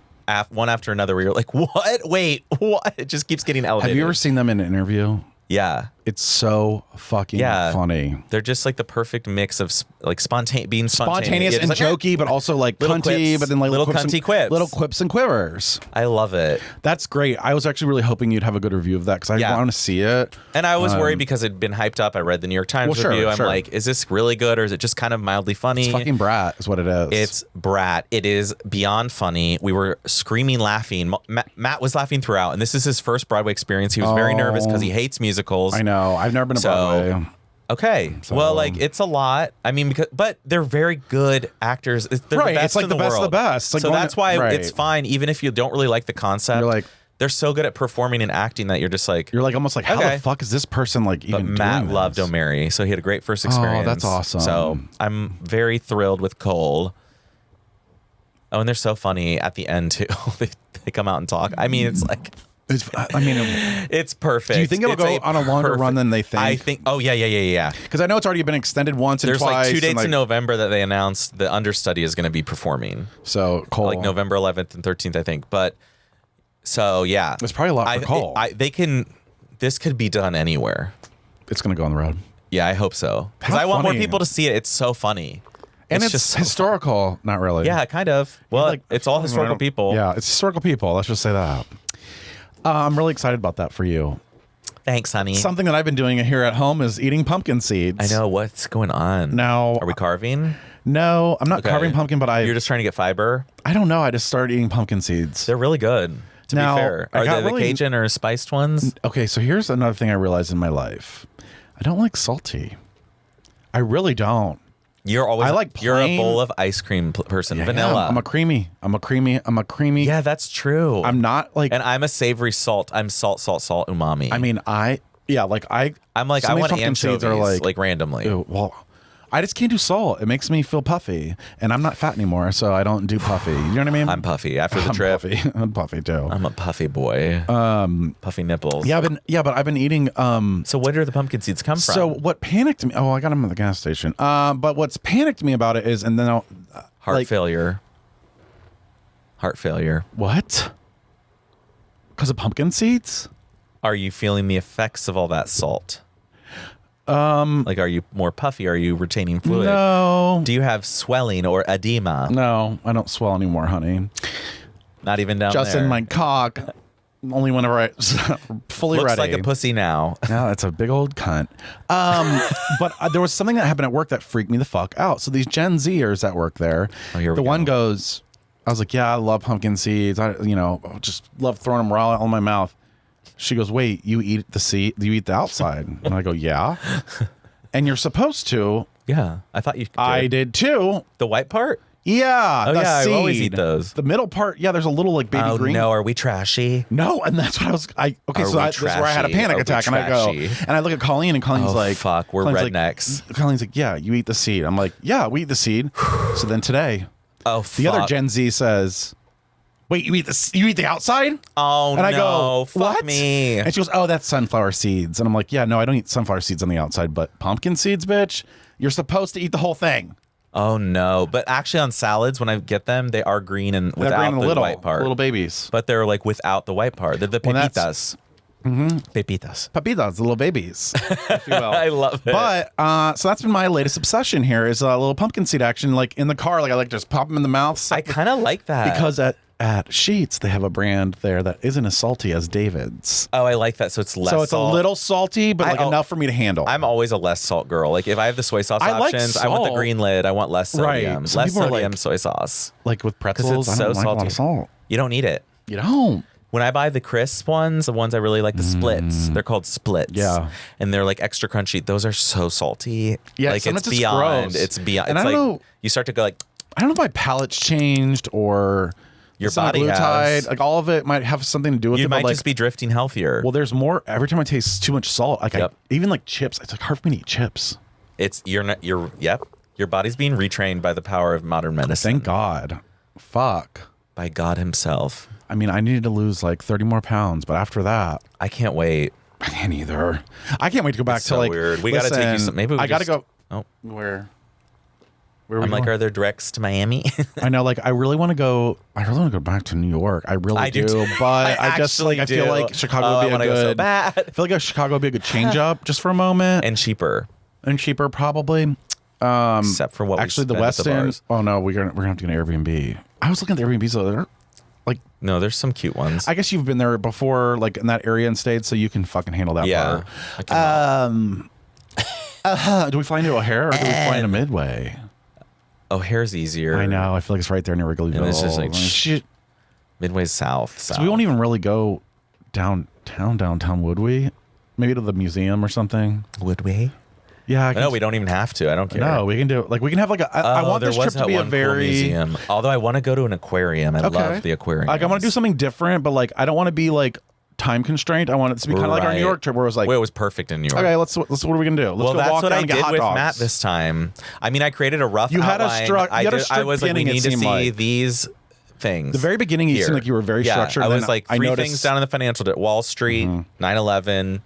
one after another where you're like, what? Wait, what? It just keeps getting elevated. Have you ever seen them in an interview? Yeah. It's so fucking funny. They're just like the perfect mix of like being spontaneous and jokey, but also like cunty, but then like little cunty quips. Little quips and quivers. I love it. That's great. I was actually really hoping you'd have a good review of that because I want to see it. And I was worried because it'd been hyped up. I read the New York Times review. I'm like, is this really good or is it just kind of mildly funny? It's fucking brat is what it is. It's brat. It is beyond funny. We were screaming, laughing. Matt was laughing throughout, and this is his first Broadway experience. He was very nervous because he hates musicals. I know. I've never been to Broadway. Okay. Well, like it's a lot. I mean, but they're very good actors. They're the best it's like in the best world. of the best. Like so that's why it's fine, even if you don't really like the concept. You're like, they're so good at performing and acting that you're just like, almost like, how the fuck is this person like even doing Matt this? loved O'Mary, so he had a great first experience. Oh, that's awesome. So I'm very thrilled with Cole. Oh, and they're so funny at the end too. they come out and talk. I mean, it's like. It's perfect. Do you think it'll go on a longer run than they think? I think. Oh yeah. Because I know it's already been extended once and There's twice. There's like 2 dates in November that they announced. The understudy is going to be performing. So Cole, like November 11th and 13th, I think. But so yeah, it's probably a lot for Cole. This could be done anywhere. It's going to go on the road. Yeah, I hope so. Because I want more people to see it. It's so funny. And it's just historical. Not really. Yeah, kind of. Well, it's all historical people. Yeah, it's historical people. Let's just say that. I'm really excited about that for you. Thanks, honey. Something that I've been doing here at home is eating pumpkin seeds. I know. What's going on? Now, are we carving? No, I'm not carving pumpkin, but You're just trying to get fiber? I don't know. I just started eating pumpkin seeds. They're really good, to be fair. Are they the Cajun or spiced ones? Okay, so here's another thing I realized in my life. I don't like salty. I really don't. You're always plain. You're a bowl of ice cream person. Yeah, vanilla. I'm a creamy. Yeah, that's true. I'm not like. And I'm a savory salt. I'm salt, umami. I mean, I'm like I want anchovies are like randomly. Ew, well, I just can't do salt. It makes me feel puffy, and I'm not fat anymore, so I don't do puffy. You know what I mean? I'm puffy after the I'm trip. Puffy. I'm puffy too. I'm a puffy boy. Puffy nipples. Yeah, but I've been eating. So where do the pumpkin seeds come from? So what panicked me? Oh, I got them at the gas station. But what's panicked me about it is, and then heart failure. Heart failure. What? Because of pumpkin seeds? Are you feeling the effects of all that salt? Like, are you more puffy? Are you retaining fluid? No. Do you have swelling or edema? No, I don't swell anymore, honey. Not even down Just there. in my cock. Only whenever I fully Looks ready. like a pussy now. No, that's a big old cunt. But there was something that happened at work that freaked me the fuck out. So these Gen Zers that work there, here we the one go. goes, I was like, yeah, I love pumpkin seeds. I just love throwing them raw in my mouth. She goes, wait, you eat the seed? You eat the outside? And I go, yeah. And you're supposed to. Yeah, I thought you did. I did too. The white part? Yeah. Oh, the yeah, seed. I always eat those. The middle part, yeah, there's a little like baby Oh, green. no, are we trashy? No, and that's what I was. Are So we this is where I had a trashy? panic Are we attack, and I go, trashy? and I look at Colleen, and Colleen's Oh, like, fuck, we're Colleen's rednecks. Like, Colleen's like, yeah, you eat the seed. I'm like, yeah, we eat the seed. So then today, Oh, the other Gen Z says, wait, you eat the outside? Oh, And I no, go, fuck what? me. And she goes, oh, that's sunflower seeds. And I'm like, yeah, no, I don't eat sunflower seeds on the outside, but pumpkin seeds, bitch, you're supposed to eat the whole thing. Oh, no. But actually on salads, when I get them, they are green and They're without green and the little, white part. little babies. But they're like without the white part. They're the Well, pepitas. Pepitas. Papitas, the little babies, if you will. I love it. But so that's been my latest obsession here is a little pumpkin seed action, like in the car, like I like just pop them in the mouth. I kind of like that. because at Sheetz they have a brand there that isn't as salty as David's. Oh, I like that. So it's less So it's salt. a little salty, but like enough for me to handle. I'm always a less salt girl. Like if I have the soy sauce I like options, I want the salt. green lid. I want less sodium. Right. Some Less people are sodium like- soy sauce. like with pretzels, it's I don't so like a lot salty. of salt. You don't need it. You don't. When I buy the crisp ones, the ones I really like, the splits, they're called splits. Yeah. And they're like extra crunchy. Those are so salty. Yeah, like sometimes it's it's beyond. gross. It's beyond. And it's I don't like know- you start to go like I don't know if my palate's changed or Your the body semaglutide, has. like all of it might have something to do with you it. might but like, just be drifting healthier. well, there's more every time I taste too much salt. Like Yep. even like chips, it's like hard for me to eat chips. It's yep. Your body's being retrained by the power of modern medicine. Thank God. Fuck. By God himself. I mean, I needed to lose like 30 more pounds, but after that, I can't wait. I can't either. I can't wait to go back It's to so like. weird. We gotta take you listen, some- maybe we I gotta just- go. Oh. Where are we I'm like, going? are there directs to Miami? I know, like, I really want to go. I really want to go back to New York. I really I do do, too. but I just actually like. I feel do. like Chicago Oh, I would be wanna a go so good. bad. I feel like Chicago would be a good change up just for a moment And cheaper. and cheaper probably. Except for what Actually, we the spend at West the End. bars. Oh no, we're gonna have to get an Airbnb. I was looking at the Airbnbs. So they're like, No, there's some cute ones. I guess you've been there before, like in that area and stayed, so you can fucking handle that yeah. part. I can Do we fly into O'Hare or do we fly into Midway? O'Hare's easier. I know. I feel like it's right there near Wrigleyville. And it's just like, shit. Midway's south. So we won't even really go downtown, would we? Maybe to the museum or something. Would we? Yeah. I No, we don't even have to. I don't care. No, we can do. Like we can have like a. I want there this was trip to that be a one cool very. museum. Although I want to go to an aquarium. I love the aquarium. Like I want to do something different, but like I don't want to be like time constrained. I want it to be kind of like our New Right. York trip where it was like, Well, it was perfect in New York. okay, let's. What are we gonna do? Let's Well, go that's walk what down I and get did hot with dogs. Matt this time. I mean, I created a rough You had a outline. struct- you had a I strict was like, we beginning, it need to seemed see like. these things. The very beginning, you here. seemed like you were very Yeah, structured. I and was then like I three noticed, things down in the financial Wall Street, 9/11.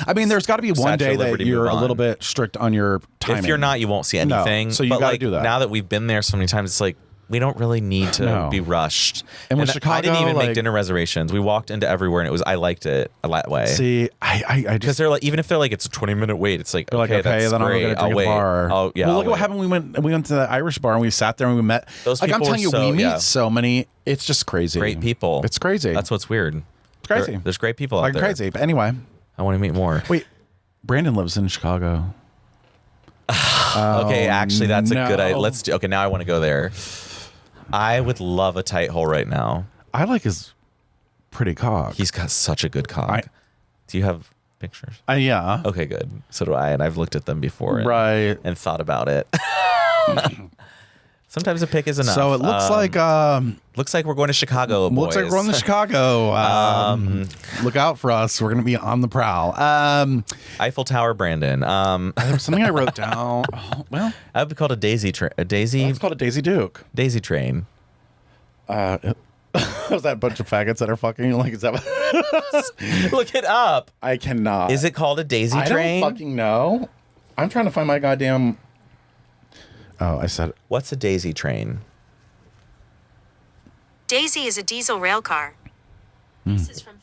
I mean, there's got to be one Statue day of that Liberty, you're move a on. little bit strict on your timing. If you're not, you won't see No, anything. so you But, gotta like, do that. Now that we've been there so many times, it's like we don't really need to No. be rushed. And with I Chicago, didn't even make like- dinner reservations. We walked into everywhere, and I liked it a that way. See, I Because just they're like, even if they're like, it's a 20-minute wait, it's like, They're like, okay, that's then I'll great. go get a drink I'll at the wait. bar. Oh, yeah. Well, I'll look what wait. happened. We went to the Irish bar and we sat there and we met. Those like I'm people telling you, are so- we meet yeah. so many. It's just crazy. Great people. It's crazy. That's what's weird. It's crazy. There's great people out Like there. crazy. But anyway, I want to meet more. wait. Brandon lives in Chicago. Okay, actually, that's a good idea. no. Let's do. Okay, now I want to go there. I would love a tight hole right now. I like his pretty cock. He's got such a good cock. Do you have pictures? Yeah. Okay, good. So do I, and I've looked at them before, and, Right. and thought about it. Sometimes a pic is enough. So it looks looks like we're going to Chicago, boys. looks like we're going to Chicago. Look out for us. We're going to be on the prowl. Eiffel Tower, Brandon. There was something I wrote down. Oh, well, that would be called a daisy train. A daisy. it's called a Daisy Duke. Daisy train. Was that a bunch of faggots that are fucking? Like, is that? Look it up. I cannot. Is it called a daisy I train? don't fucking know. I'm trying to find my goddamn. Oh, I said. What's a daisy train? Daisy is a diesel rail car. This is from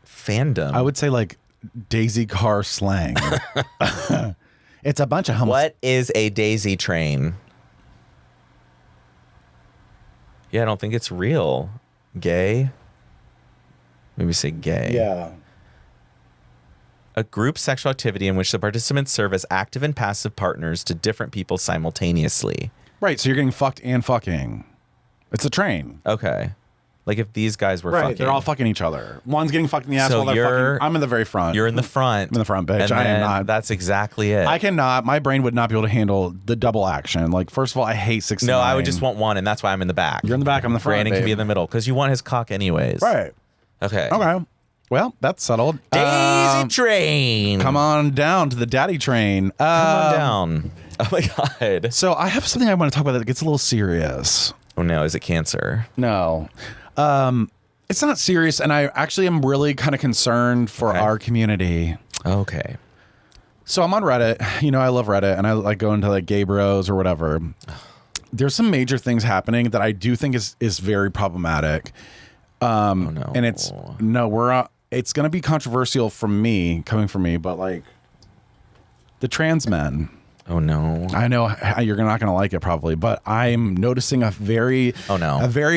Fandom. I would say like Daisy car slang. It's a bunch of hummus. What is a daisy train? Yeah, I don't think it's real. Gay? Maybe say gay. Yeah. A group sexual activity in which the participants serve as active and passive partners to different people simultaneously. Right. So you're getting fucked and fucking. It's a train. Okay. Like if these guys were fucking. They're all fucking each other. One's getting fucked in the ass So while they're you're- fucking. I'm in the very front. You're in the front. I'm in the front, bitch. And I am then not. That's exactly it. I cannot. My brain would not be able to handle the double action. Like, first of all, I hate 69. No, I would just want one, and that's why I'm in the back. You're in the back. I'm in the front. Brandon can be babe. in the middle because you want his cock anyways. Right. Okay. Okay. Well, that's settled. Daisy train. Come on down to the daddy train. Come on down. Oh my god. So I have something I want to talk about that gets a little serious. Oh no, is it cancer? No. It's not serious, and I actually am really kind of concerned for Okay. our community. Okay. So I'm on Reddit. You know, I love Reddit, and I like go into like gay bros or whatever. There's some major things happening that I do think is very problematic. Oh no. And it's going to be controversial coming from me, but like the trans men. Oh no. I know you're not going to like it probably, but I'm noticing a very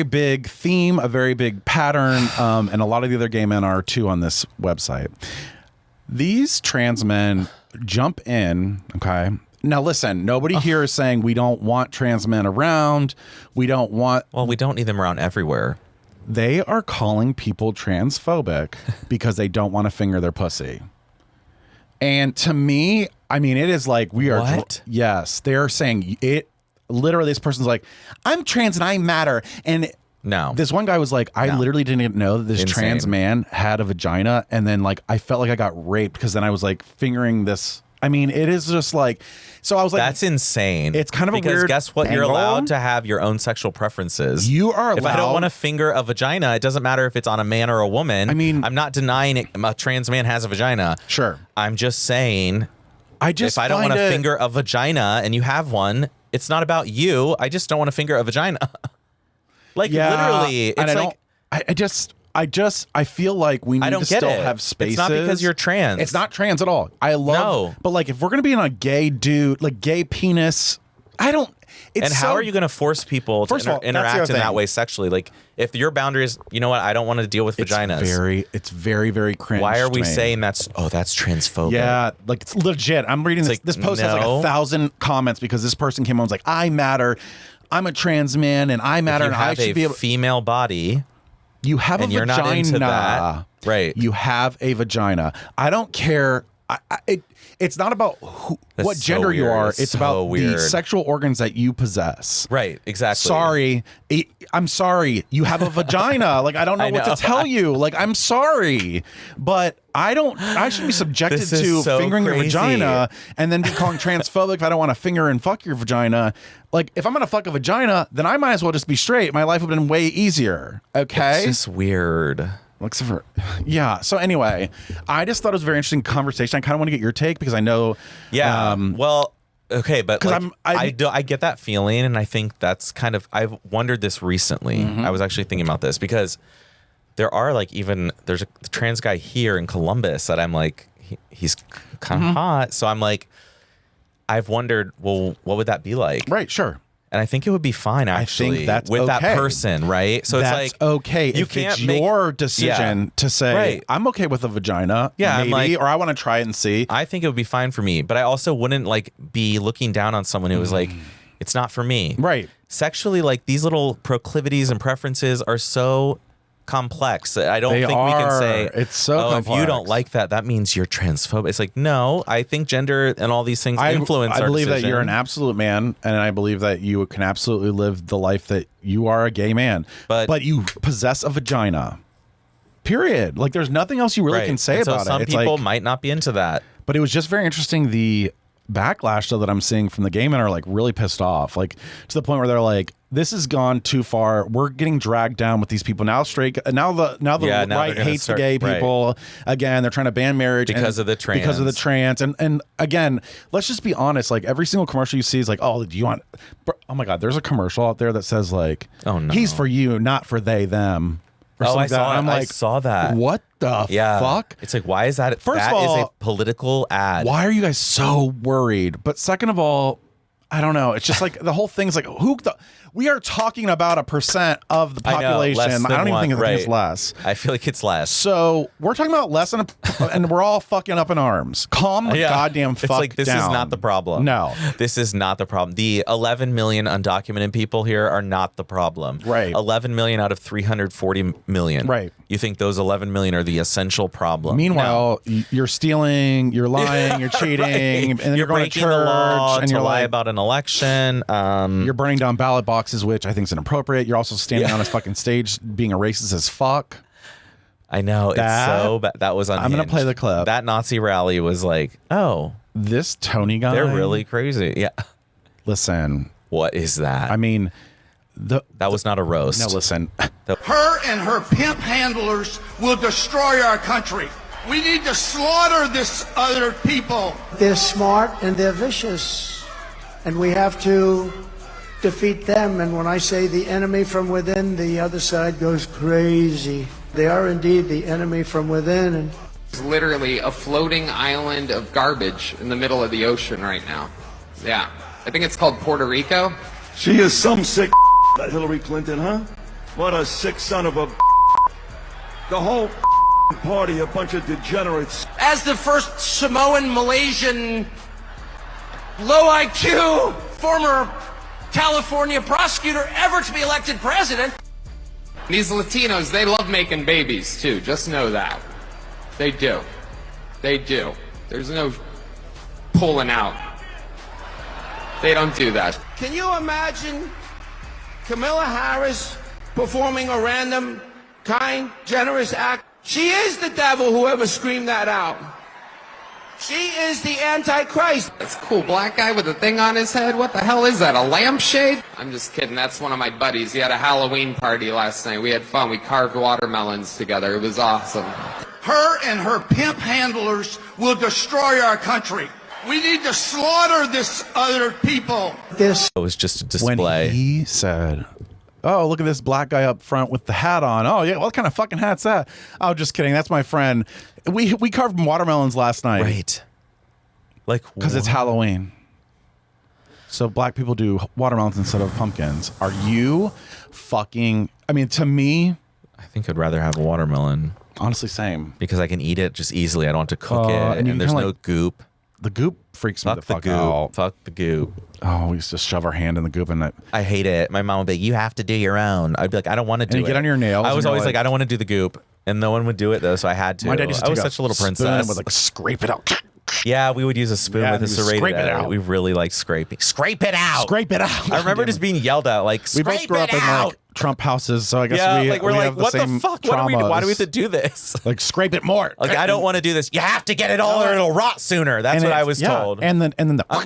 big theme, a very big pattern, and a lot of the other gay men are too on this website. These trans men jump in, okay? Now listen, nobody here is saying we don't want trans men around. We don't want... Well, we don't need them around everywhere. They are calling people transphobic because they don't want to finger their pussy. And to me, I mean, it is like we are. What? Yes, they are saying it. Literally, this person's like, "I'm trans and I matter." And No. this one guy was like, "I literally didn't know that this Insane. trans man had a vagina." And then like, I felt like I got raped because then I was like fingering this. I mean, it is just like. So I was like, That's insane. It's kind of a because weird guess what? You're angle. allowed to have your own sexual preferences. You are If I don't allowed- want to finger a vagina, it doesn't matter if it's on a man or a woman. I mean- I'm not denying a trans man has a vagina. Sure. I'm just saying, if if I don't want to find it- finger a vagina and you have one, it's not about you. I just don't want to finger a vagina. Like literally, it's and like I feel like we I need don't to get still it. have spaces. It's not because you're trans. It's not trans at all. I love, No. but like if we're gonna be in a gay dude, like gay penis, I don't. It's And how are you going to force people to First of all, that's the interact other in that thing. way sexually? Like, if your boundary is, you know what, I don't want to deal with vaginas. It's very, very cringe. Why are we to me. saying that's transphobic? Yeah, like it's legit. I'm reading this. like, This post has like no. 1,000 comments because this person came on and was like, "I matter. I'm a trans man, and I matter, If you and I have should a be able." female body, You have and a you're vagina. not into that, right? You have a vagina. I don't care. It's not about That's what so gender you weird. are. It's It's so about the weird. sexual organs that you possess. Right, exactly. Sorry. I'm sorry. You have a vagina. Like, I don't know I what know. to tell you. Like, I'm sorry. But I should be subjected This is to so fingering your crazy. vagina and then be calling transphobic if I don't want to finger and fuck your vagina. Like, if I'm going to fuck a vagina, then I might as well just be straight. My life would have been way easier. Okay? It's just weird. Looks for, yeah. So anyway, I just thought it was a very interesting conversation. I kind of want to get your take because I know. Yeah. Well, okay, but 'cause like, I get that feeling, and I think that's kind of. I've wondered this recently. Mm-hmm. I was actually thinking about this because there are like there's a trans guy here in Columbus that I'm like he's kind of hot, so I'm like I've wondered, well, what would that be like? Right. Sure. And I think it would be fine actually that's with that okay. person, right? So That's it's like okay. You If can't it's make your decision to say, Right. I'm okay with a vagina. Yeah, I'm maybe, like- or I want to try it and see. I think it would be fine for me, but I also wouldn't like be looking down on someone who was like, it's not for me. Right. Sexually, like these little proclivities and preferences are so complex. I don't They think we can are. say It's so if you complex. don't like that means you're transphobic. It's like, no, I think gender and all these things influence I our believe decision. that you're an absolute man, and I believe that you can absolutely live the life that you are a gay man. But you possess a vagina. Period. Like, there's nothing else you really can say And so about some it. It's people like, might not be into that. but it was just very interesting. The backlash though that I'm seeing from the gay men are like really pissed off, like to the point where they're like, "This has gone too far. We're getting dragged down with these people now." Now the Yeah, now right they're gonna hates start- the gay right. people again. They're trying to ban marriage Because of the trans. And again, let's just be honest. Like every single commercial you see is like, "Oh, do you want?" Oh my God, there's a commercial out there that says like, Oh, no. he's for you, not for they them." Or Oh, something I like that. saw. And I'm I like, saw that. What the fuck? It's like, why is that? First that of is all, a political ad. Why are you guys so worried? But second of all, I don't know. It's just like the whole thing's like, we are talking about a percent of the I know, population. less I than don't even one, think it's right. less. I feel like it's less. So we're talking about less than and we're all fucking up in arms. Calm the goddamn fuck It's like, this down. is not the problem. No. This is not the problem. The 11 million undocumented people here are not the problem. Right. 11 million out of 340 million. Right. You think those 11 million are the essential problem? Meanwhile, you're stealing, you're lying, you're cheating, Right. and then you're going to breaking church, the law and to you're lie like, about an election. you're burning down ballot boxes, which I think is inappropriate. You're also standing on this fucking stage being a racist as fuck. I know. It's so bad. That was unhinged. I'm going to play the clip. That Nazi rally was like, oh, This Tony guy. they're really crazy. Yeah. Listen, What is that? I mean, that was not a roast. no, listen. Her and her pimp handlers will destroy our country. We need to slaughter this other people. They're smart and they're vicious, and we have to defeat them. And when I say the enemy from within, the other side goes crazy. They are indeed the enemy from within. And It's literally a floating island of garbage in the middle of the ocean right now. Yeah. I think it's called Puerto Rico. She is some sick that Hillary Clinton, huh? What a sick son of a The whole party, a bunch of degenerates. As the first Samoan Malaysian low IQ former California prosecutor ever to be elected president. These Latinos, they love making babies too. Just know that. They do. They do. There's no pulling out. They don't do that. Can you imagine Kamala Harris performing a random, kind, generous act? She is the devil, whoever screamed that out. She is the Antichrist. That's a cool black guy with a thing on his head. What the hell is that? A lampshade? I'm just kidding. That's one of my buddies. He had a Halloween party last night. We had fun. We carved watermelons together. It was awesome. Her and her pimp handlers will destroy our country. We need to slaughter this other people. this It was just a When display. he said, "Oh, look at this black guy up front with the hat on." Oh, yeah, what kind of fucking hat's that? Oh, just kidding. That's my friend. We carved watermelons last night. Right. Like, Because it's what? Halloween. So black people do watermelons instead of pumpkins. Are you fucking... I mean, to me, I think I'd rather have a watermelon honestly, same. because I can eat it just easily. I don't have to cook it, and and, you can there's kinda no like- goop. The goop freaks me Fuck the the fuck goop. out. Fuck the goop. Oh, we used to shove our hand in the goop and I hate it. My mom would be like, you have to do your own. I'd be like, I don't want to do you it. get on your nails I and was you're always like- like, I don't want to do the goop. And no one would do it though, so I had to. my dad used to I was take such a little spoon and princess. would like scrape it out. Yeah, we would use a spoon Yeah, with a and we serrated scrape it edge. out. We really like scraping. Scrape it out. Scrape it out. I remember just being yelled at, like, We scrape both grew up it in out. like Trump houses, so I guess Yeah, we like we're we like, have the what the same fuck? Why do we traumas. have to do this? Like scrape it more? Like, I don't want to do this. You have to get it all or it'll rot sooner. That's And what I it's- was yeah, told. And then the I'm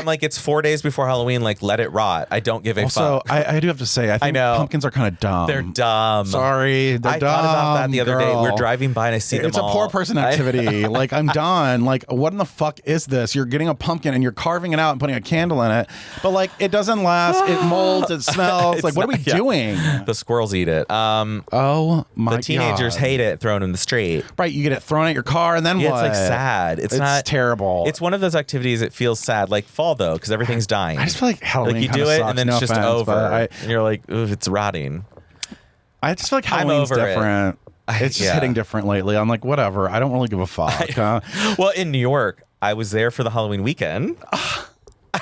like, it's 4 days before Halloween. Like, let it rot. I don't give a also, fuck. I do have to say, I think know. pumpkins are kind of dumb. They're dumb. Sorry, they're I dumb. thought about that the other day. We're girl. driving by and I see them It's a all. poor person activity. Like, I'm done. Like, what in the fuck is this? You're getting a pumpkin and you're carving it out and putting a candle in it, but like, it doesn't last. It molds. It smells. It's Like, what are we not- yeah. doing? The squirrels eat it. Oh my The teenagers God. hate it thrown in the street. Right, you get it thrown at your car, and then Yeah, what? it's like sad. It's not terrible. It's one of those activities that feels sad, like fall though, because everything's dying. I just feel like Halloween like you kinda do it sucks, and then no it's just offense, over, but and you're like, ooh, it's rotting. I just feel like I'm Halloween's over it. different. It's just yeah. hitting different lately. I'm like, whatever. I don't really give a fuck. Well, in New York, I was there for the Halloween weekend.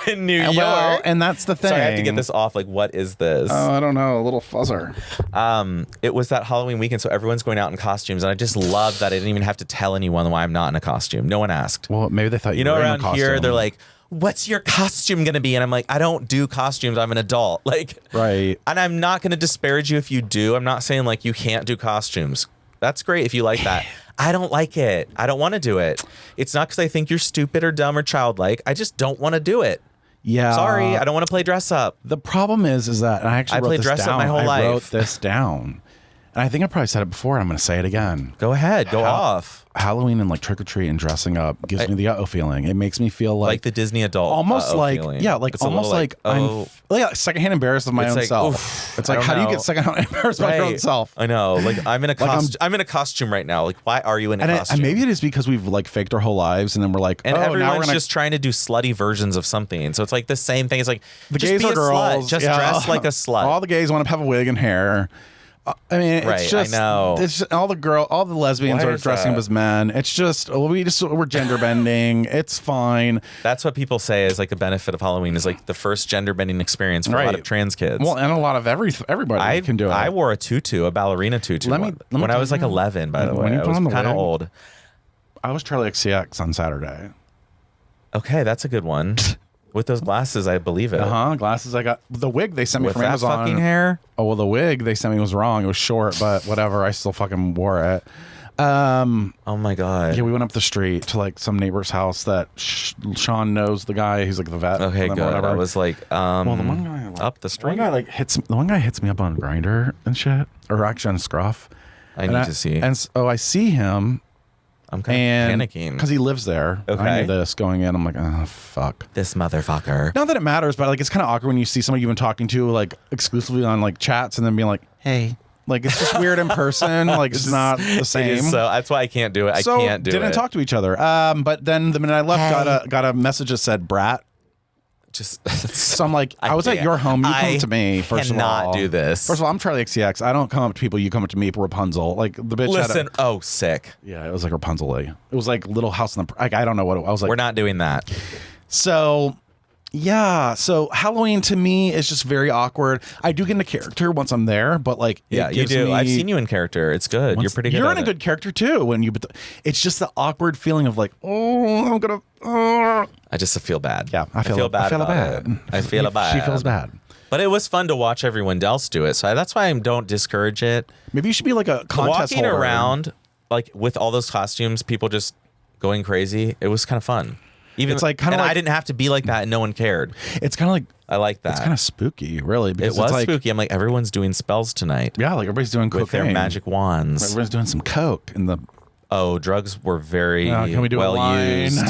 in New York. Well, and that's the thing. Sorry, I have to get this off. Like, what is this? I don't know. A little fuzzer. It was that Halloween weekend, so everyone's going out in costumes, and I just love that I didn't even have to tell anyone why I'm not in a costume. No one asked. Well, maybe they thought you know, were in a around costume. here, they're like, what's your costume going to be? And I'm like, I don't do costumes. I'm an adult. Like, right. And I'm not going to disparage you if you do. I'm not saying like you can't do costumes. That's great if you like that. I don't like it. I don't want to do it. It's not because I think you're stupid or dumb or childlike. I just don't want to do it. Yeah. Sorry, I don't want to play dress up. The problem is that and I actually wrote played this dress down. up my whole life. I wrote this down. And I think I probably said it before, and I'm going to say it again. Go ahead. Go off. Halloween and like trick or treat and dressing up gives me the uh-oh feeling. It makes me feel like the Disney adult. Almost like, feeling. yeah, like It's almost like I'm secondhand embarrassed of my own like, self. oof, It's like, how do you get secondhand embarrassed by your own self? I know. Like I'm in a costume. I'm in a costume right now. Like, why are you in a costume? And maybe it is because we've like faked our whole lives, and then we're like, and oh, everyone's now we're gonna just trying to do slutty versions of something. So it's like the same thing. It's like the just gays be are a girls, slut. Just dress like a slut. All the gays want to have a wig and hair. I mean, it's just, I know. It's just, all the lesbians are dressing up as men. It's just, we're gender bending. It's fine. That's what people say is like the benefit of Halloween is like the first gender bending experience for a lot of trans kids. Well, and a lot of everybody can do it. I wore a tutu, a ballerina tutu. when I was like 11, by the way. I was kind of old. I was Charlie XCX on Saturday. Okay, that's a good one. With those glasses, I believe it. Glasses. I got the wig they sent me with from that Amazon. Fucking hair. Oh well, the wig they sent me was wrong. It was short, but whatever. I still fucking wore it. Oh my god. Yeah, we went up the street to like some neighbor's house that Shawn knows the guy. He's like the vet. Okay, good. Whatever. I was like, well, the one guy up the street. The one guy hits me up on Grindr and shit, or actually on Scruff. I need to see. And so I see him. I'm kind of panicking because he lives there. Okay. I knew this going in. I'm like, oh fuck, this motherfucker. Not that it matters, but like it's kind of awkward when you see somebody you've been talking to like exclusively on like chats and then being like, hey, like it's just weird in person. Like it's not the same. So that's why I can't do it. So I can't do it. Didn't talk to each other. But then the minute I left, got a message that said brat. Just so I'm like, I was at your home. You come to me. First of all, cannot do this. First of all, I'm Charlie XCX. I don't come up to people. You come up to me, Rapunzel. Like the bitch. Listen, sick. Yeah, it was like Rapunzel-y. It was like Little House on the. Like, I don't know what I was like. We're not doing that. So, yeah. So Halloween to me is just very awkward. I do get into character once I'm there, but like, yeah, you do. I've seen you in character. It's good. You're pretty good. You're at in a good character too. When you, it's just the awkward feeling of like, oh, I'm gonna. I just feel bad. Yeah, I feel bad. I feel bad. She feels bad. But it was fun to watch everyone else do it. So that's why I don't discourage it. Maybe you should be like a contest walking holder. around like with all those costumes, people just going crazy. It was kind of fun. Even it's like kind of like, I didn't have to be like that, and no one cared. It's kind of like I like that. It's kind of spooky, really. Because it was like, spooky. I'm like, everyone's doing spells tonight. Yeah, like everybody's doing with cocaine. their magic wands. Everyone's doing some coke in the. Oh, drugs were very can we do well a line? used.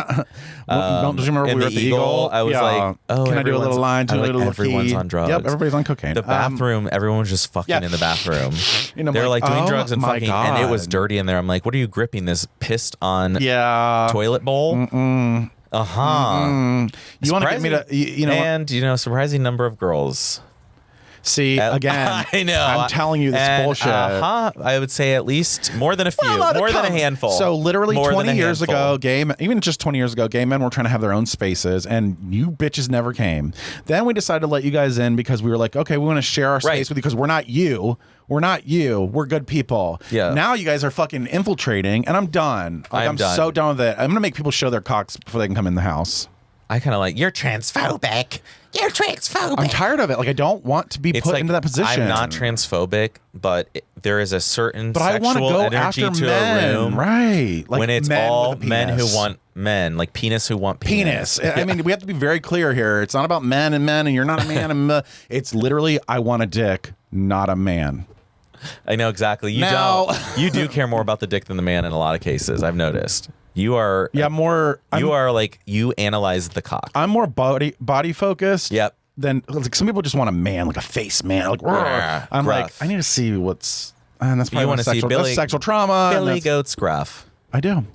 Don't you remember we were at the Eagle? I was like, oh, can I do a little line? Do a little everyone's key? on drugs. Yep, everybody's on cocaine. The bathroom, everyone was just fucking in the bathroom. You know, they're like doing oh, drugs and fucking, God. and it was dirty in there. I'm like, what are you gripping? This pissed on toilet bowl? You want to get me to, you know, and surprising number of girls. See, again, I know. I'm telling you this bullshit. I would say at least more than a few, more than a handful. So literally more 20 years ago, even just 20 years ago, gay men were trying to have their own spaces, and you bitches never came. Then we decided to let you guys in because we were like, okay, we want to share our space with you because we're not you. We're not you. We're good people. Yeah. Now you guys are fucking infiltrating, and I'm done. Like, I'm done. so done with it. I'm gonna make people show their cocks before they can come in the house. I kind of like, you're transphobic. You're transphobic. I'm tired of it. Like, I don't want to be put into that position. I'm not transphobic, but there is a certain I want to sexual go energy after to men, a room. right? Like when it's men all with a men who penis. want men, like penis who want penis. I mean, we have to be very clear here. It's not about men, and you're not a man. And it's literally, I want a dick, not a man. I know exactly. You do care more about the dick than the man in a lot of cases. I've noticed. You are you analyze the cock. I'm more body focused. Yep. Then like some people just want a man, like a face man. Like I'm gruff. like, I need to see what's and that's probably want to see that's sexual trauma. Billy Goat's gruff. I do.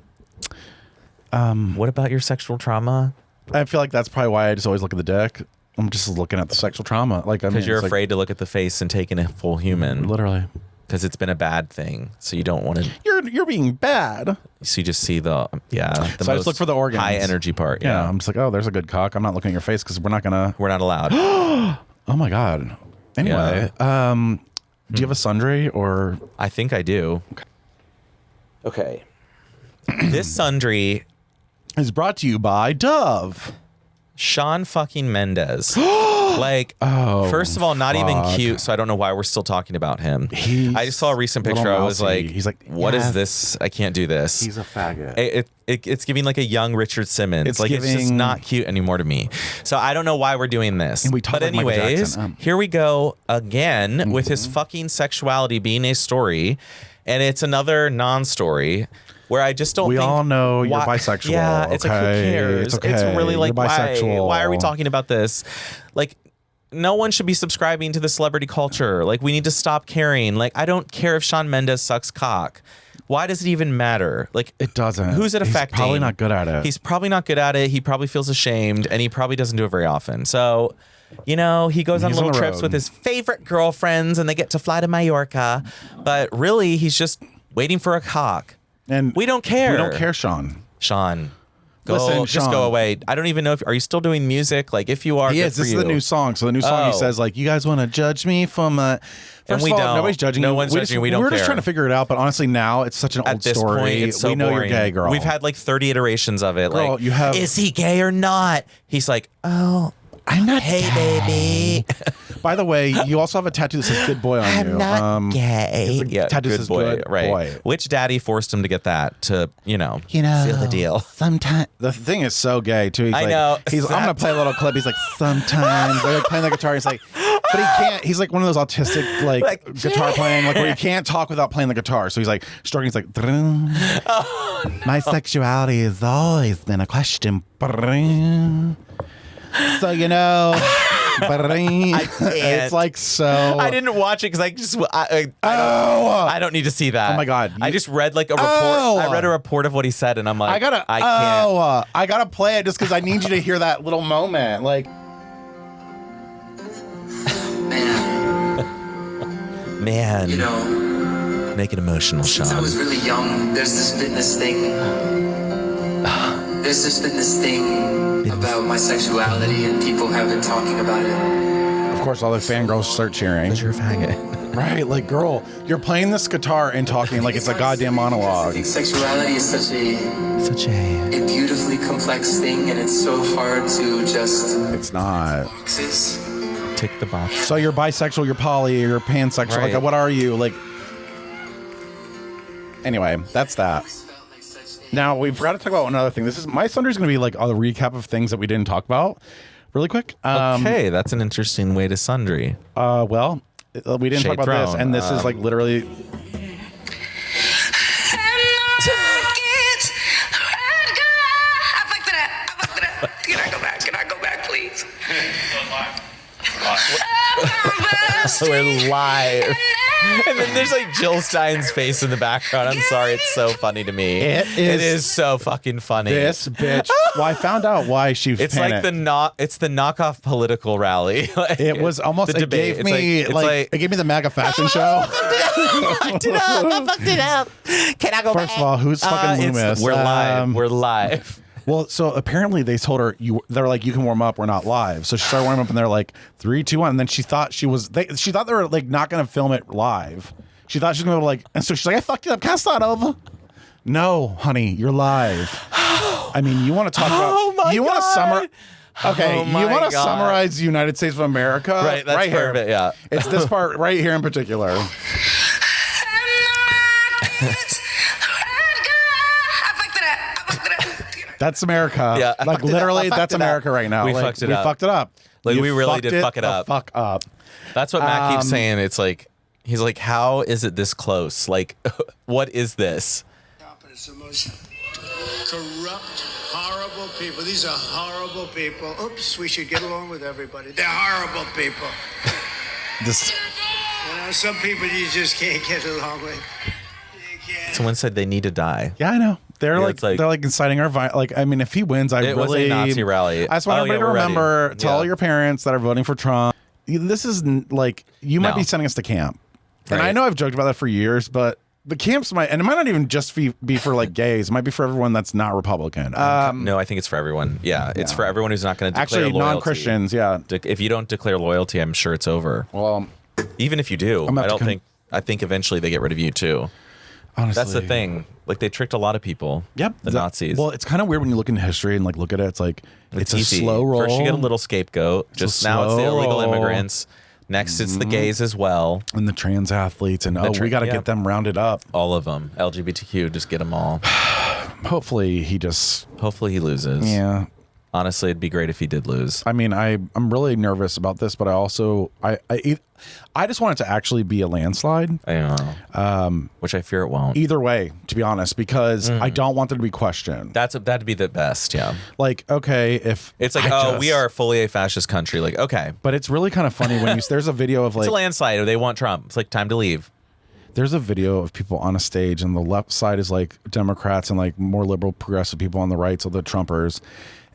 What about your sexual trauma? I feel like that's probably why I just always look at the dick. I'm just looking at the sexual trauma. Like because you're afraid to look at the face and take in a full human. Literally. because it's been a bad thing. So you don't want to. You're being bad. So you just see the So I just look for the organs. high energy part. Yeah, I'm just like, oh, there's a good cock. I'm not looking at your face because we're not allowed. Oh my god. Anyway, do you have a sundry or? I think I do. Okay. This sundry is brought to you by Dove. Shawn fucking Mendes. Like, first of all, not even cute, so I don't know why we're still talking about him. I just saw a recent picture. I was like, what is this? I can't do this. He's a faggot. It's giving like a young Richard Simmons. It's just not cute anymore to me. So I don't know why we're doing this. And we talk but like Michael anyways, Jackson. Here we go again with his fucking sexuality being a story, and it's another non-story. Where I just don't. We all know you're bisexual. Yeah, it's like who cares? It's okay. It's really like you're bisexual. why are we talking about this? Like, no one should be subscribing to the celebrity culture. Like, we need to stop caring. Like, I don't care if Shawn Mendes sucks cock. Why does it even matter? Like, it doesn't. Who's it affecting? He's probably not good at it. He's probably not good at it. He probably feels ashamed, and he probably doesn't do it very often. So, you know, he goes on little trips with his favorite girlfriends, and they get to fly to Mallorca. But really, he's just waiting for a cock. And we don't care. We don't care, Shawn. Shawn. Listen, just Shawn. go away. I don't even know are you still doing music? Like, if you are, he is. This is the new song. So the new song, he says, like, you guys want to judge me from and we of all, don't. Nobody's judging no you. one's judging. We don't We're care. just trying to figure it out. But honestly, now it's such an old At this story. point, it's so we know boring. you're gay, girl. We've had like 30 iterations of it. Girl, like, you have. Is he gay or not? He's like, oh, I'm not hey, gay. baby. By the way, you also have a tattoo that says "Good Boy" on you. I'm not gay. Tattoo good says boy. "Good Right. Boy." Which daddy forced him to get that to, seal the deal? Sometimes the thing is so gay too. He's I like, know. I'm gonna play a little clip. He's like, sometimes they're like playing the guitar. He's like, but he can't. He's like one of those autistic like guitar playing, like where you can't talk without playing the guitar. So he's like stroking. He's like, my sexuality has always been a question. So it's like so. I didn't watch it because I don't need to see that. Oh my god! I just read like a report. I read a report of what he said, and I'm like, I can't. I gotta play it just because I need you to hear that little moment. Like, man, make it emotional, Shawn. Since I was really young, there's this fitness thing. There's this fitness thing about my sexuality, and people have been talking about it. Of course, all the fangirls start cheering. Because you're a faggot. Right, like, girl, you're playing this guitar and talking like it's a goddamn monologue. I think sexuality is such a beautifully complex thing, and it's so hard to just. It's not. Boxes. Tick the box. So you're bisexual, you're poly, you're pansexual. Right. Like, what are you? Like. Anyway, that's that. Now we've got to talk about another thing. My Sunday's going to be like a recap of things that we didn't talk about, really quick. Okay, that's an interesting way to sundry. Well, we didn't Shade talk about this, thrown. and this is like literally. Can I go back, please? We're live. And then there's like Jill Stein's face in the background. I'm sorry, it's so funny to me. It is so fucking funny. This bitch. Well, I found out why she was. It's panicked. like it's the knockoff political rally. Like, it was almost the it debate. gave me like it gave me the MAGA fashion show. I fucked it up. Can I go back? First of all, who's fucking Loomis? We're live. We're live. Well, so apparently they told her they're like, you can warm up. We're not live. So she started warming up, and they're like 3, 2, 1. And then she thought she thought they were like not gonna film it live. She thought she was gonna be like, and so she's like, I fucked it up, kind of. No, honey, you're live. I mean, you want to talk about? You want to summer? Okay, you want to summarize the United States of America? Right, that's right perfect. Here. Yeah, it's this part right here in particular. That's America. Yeah, like literally, that's America right now. We like, fucked it we up. fucked it up. Like You we really fucked did it fuck it the up. Fuck up. That's what Matt keeps saying. It's like he's like, how is it this close? Like, what is this? It's the most corrupt, horrible people. These are horrible people. Oops, we should get along with everybody. They're horrible people. This. Some people you just can't get along with. Someone said they need to die. Yeah, I know. They're Yeah, they're like inciting our like. I mean, if he wins, It was a Nazi rally. I just want everybody to remember to all your parents that are voting for Trump. This is like you might be sending us to camp. And I know I've joked about that for years, but the camps might, and it might not even just be for like gays. It might be for everyone that's not Republican. No, I think it's for everyone. Yeah, it's for everyone who's not going to declare actually loyalty. non-Christians. Yeah, If you don't declare loyalty, I'm sure it's over. Well, even if you do, I think eventually they get rid of you too. Honestly, that's the thing. Like they tricked a lot of people. Yep, the Nazis. Well, it's kind of weird when you look into history and like look at it. It's like it's a easy. slow roll. First, you get a little scapegoat. Just now, it's the illegal immigrants. Next, it's the gays as well, and the trans athletes, and we got to get them rounded up. All of them. LGBTQ, just get them all. Hopefully he loses. Yeah. Honestly, it'd be great if he did lose. I mean, I'm really nervous about this, but I also I just want it to actually be a landslide. I know. Which I fear it won't. Either way, to be honest, because I don't want there to be question. That'd be the best, yeah. Like, okay, if it's like, we are fully a fascist country, like, okay. But it's really kind of funny when there's a video of like it's a landslide, or they want Trump. It's like time to leave. There's a video of people on a stage, and the left side is like Democrats and like more liberal progressive people on the right, so the Trumpers.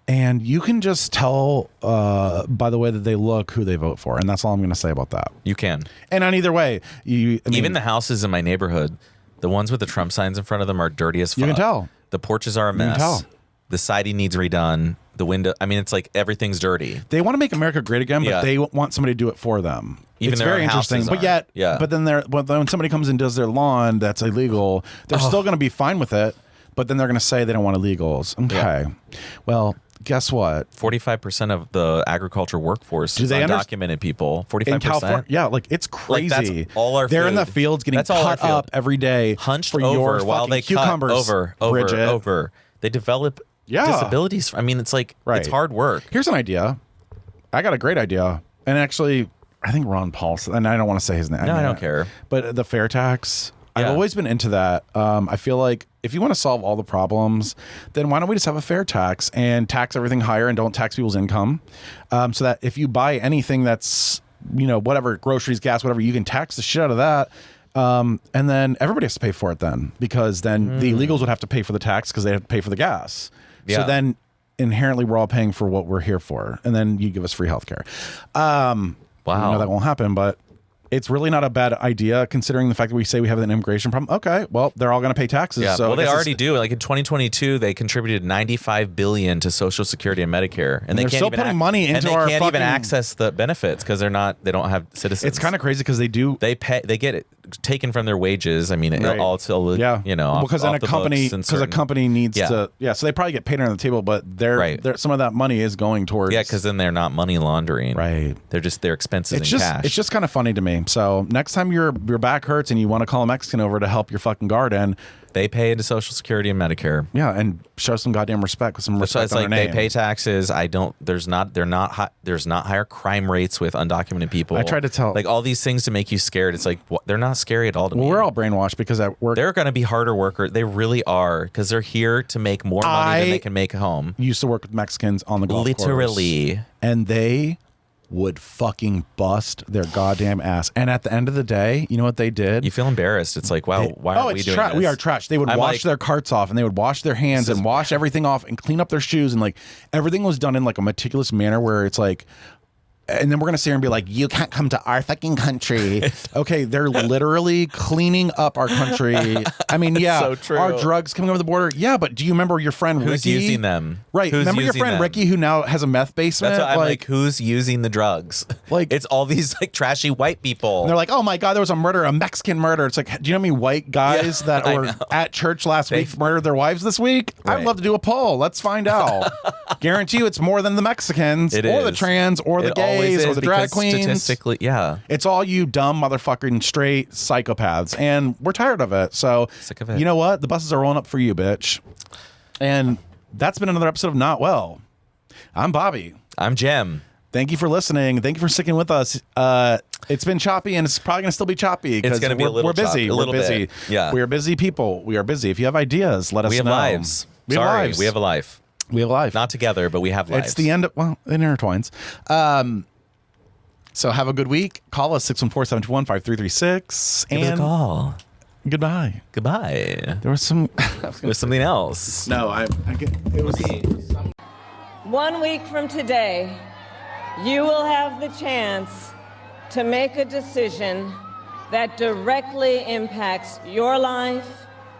And you can just tell by the way that they look who they vote for. And that's all I'm going to say about that. You can. And on either way, even the houses in my neighborhood, the ones with the Trump signs in front of them are dirty as fuck. You can tell. The porches are a mess. You can tell. The siding needs redone. The window, I mean, it's like everything's dirty. They want to make America great again, but they want somebody to do it for them. Even it's very interesting. But yet, but then when somebody comes and does their lawn that's illegal, they're still going to be fine with it. But then they're going to say they don't want illegals. Okay. Yeah. Well, guess what? 45% of the agriculture workforce is undocumented people. 45%. Yeah, like it's crazy. Like that's all our They're food. in the fields getting cut up every day, hunched for over your while they cucumbers, cut over. They develop disabilities. I mean, it's like it's hard work. Here's an idea. I got a great idea, and actually, I think Ron Paul. And I don't want to say his name. No, I don't care. But the fair tax. I've always been into that. I feel like if you want to solve all the problems, then why don't we just have a fair tax and tax everything higher and don't tax people's income, so that if you buy anything that's, whatever, groceries, gas, whatever, you can tax the shit out of that. And then everybody has to pay for it then, because then the illegals would have to pay for the tax because they have to pay for the gas. Yeah. So then inherently we're all paying for what we're here for. And then you give us free healthcare. Wow. I know that won't happen, but it's really not a bad idea considering the fact that we say we have an immigration problem. Okay, well, they're all going to pay taxes. Yeah, so well, they already do. Like in 2022, they contributed $95 billion to Social Security and Medicare, and they they're can't still even putting money into and our they can't fucking even access the benefits because they don't have citizens. It's kind of crazy because they get it taken from their wages. I mean, all still because then a company needs to so they probably get paid under the table, but they're some of that money is going towards because then they're not money laundering. Right, they're just their expenses in cash. It's just kind of funny to me. So next time your back hurts and you want to call a Mexican over to help your fucking garden, they pay into Social Security and Medicare. Yeah, and show some goddamn respect with some respect on their name. They pay taxes. There's not higher crime rates with undocumented people. I try to tell all these things to make you scared. It's like they're not scary at all to me. We're all brainwashed because at work they're going to be harder workers. They really are because they're here to make more money than they can make home. Used to work with Mexicans on the golf course, and they would fucking bust their goddamn ass. And at the end of the day, you know what they did? You feel embarrassed. It's like, wow, why are we doing this? We are trash. They would wash their carts off, and they would wash their hands and wash everything off and clean up their shoes. And like everything was done in like a meticulous manner where it's like, and then we're going to sit here and be like, you can't come to our fucking country. Okay, they're literally cleaning up our country. I mean, so true. Our drugs coming over the border. Yeah, but do you remember your friend Ricky? Who's using them? Right. Remember your friend Ricky who now has a meth basement? That's what I'm like, who's using the drugs? Like, it's all these like trashy white people. And they're like, oh my God, there was a murder, a Mexican murder. It's like, do you know how many white guys that were at church last week murdered their wives this week? Right. I'd love to do a poll. Let's find out. Guarantee you it's more than the Mexicans the trans or the gays or the drag queens. Statistically, it's all you dumb motherfucking straight psychopaths, and we're tired of it. So sick of it. You know what? The buses are rolling up for you, bitch. And that's been another episode of Not Well. I'm Bobby. I'm Jem. Thank you for listening. Thank you for sticking with us. It's been choppy, and it's probably going to still be choppy because we're busy. We're busy. Yeah, we are busy people. We are busy. If you have ideas, let us know. We have lives. We have a life. We have a life. Not together, but we have lives. It's the end of, well, it intertwines. So have a good week. Call us 614-721-5336. Give us a call. Goodbye. Goodbye. There was some. There was something else. No, it was. 1 week from today, you will have the chance to make a decision that directly impacts your life,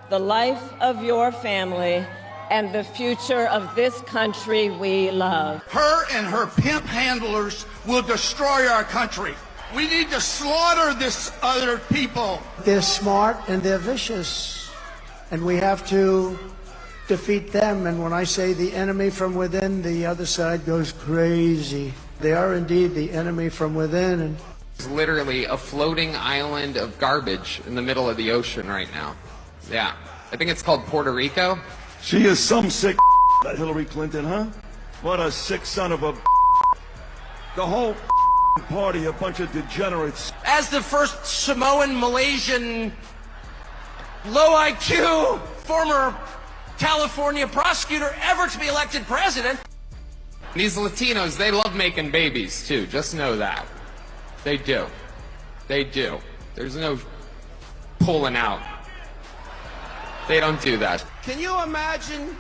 the life of your family, and the future of this country we love. Her and her pimp handlers will destroy our country. We need to slaughter this other people. They're smart and they're vicious, and we have to defeat them. And when I say the enemy from within, the other side goes crazy. They are indeed the enemy from within. And It's literally a floating island of garbage in the middle of the ocean right now. Yeah. I think it's called Puerto Rico. She is some sick that Hillary Clinton, huh? What a sick son of a. The whole party, a bunch of degenerates. As the first Samoan, Malaysian, low IQ, former California prosecutor ever to be elected president. These Latinos, they love making babies too. Just know that. They do. They do. There's no pulling out. They don't do that. Can you imagine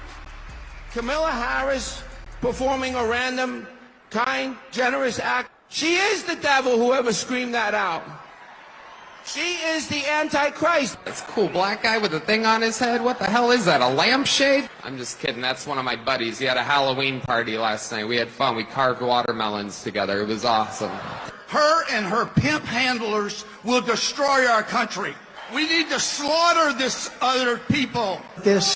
Kamala Harris performing a random, kind, generous act? She is the devil, whoever screamed that out. She is the Antichrist. That's a cool black guy with a thing on his head. What the hell is that, a lampshade? I'm just kidding. That's one of my buddies. He had a Halloween party last night. We had fun. We carved watermelons together. It was awesome. Her and her pimp handlers will destroy our country. We need to slaughter this other people. this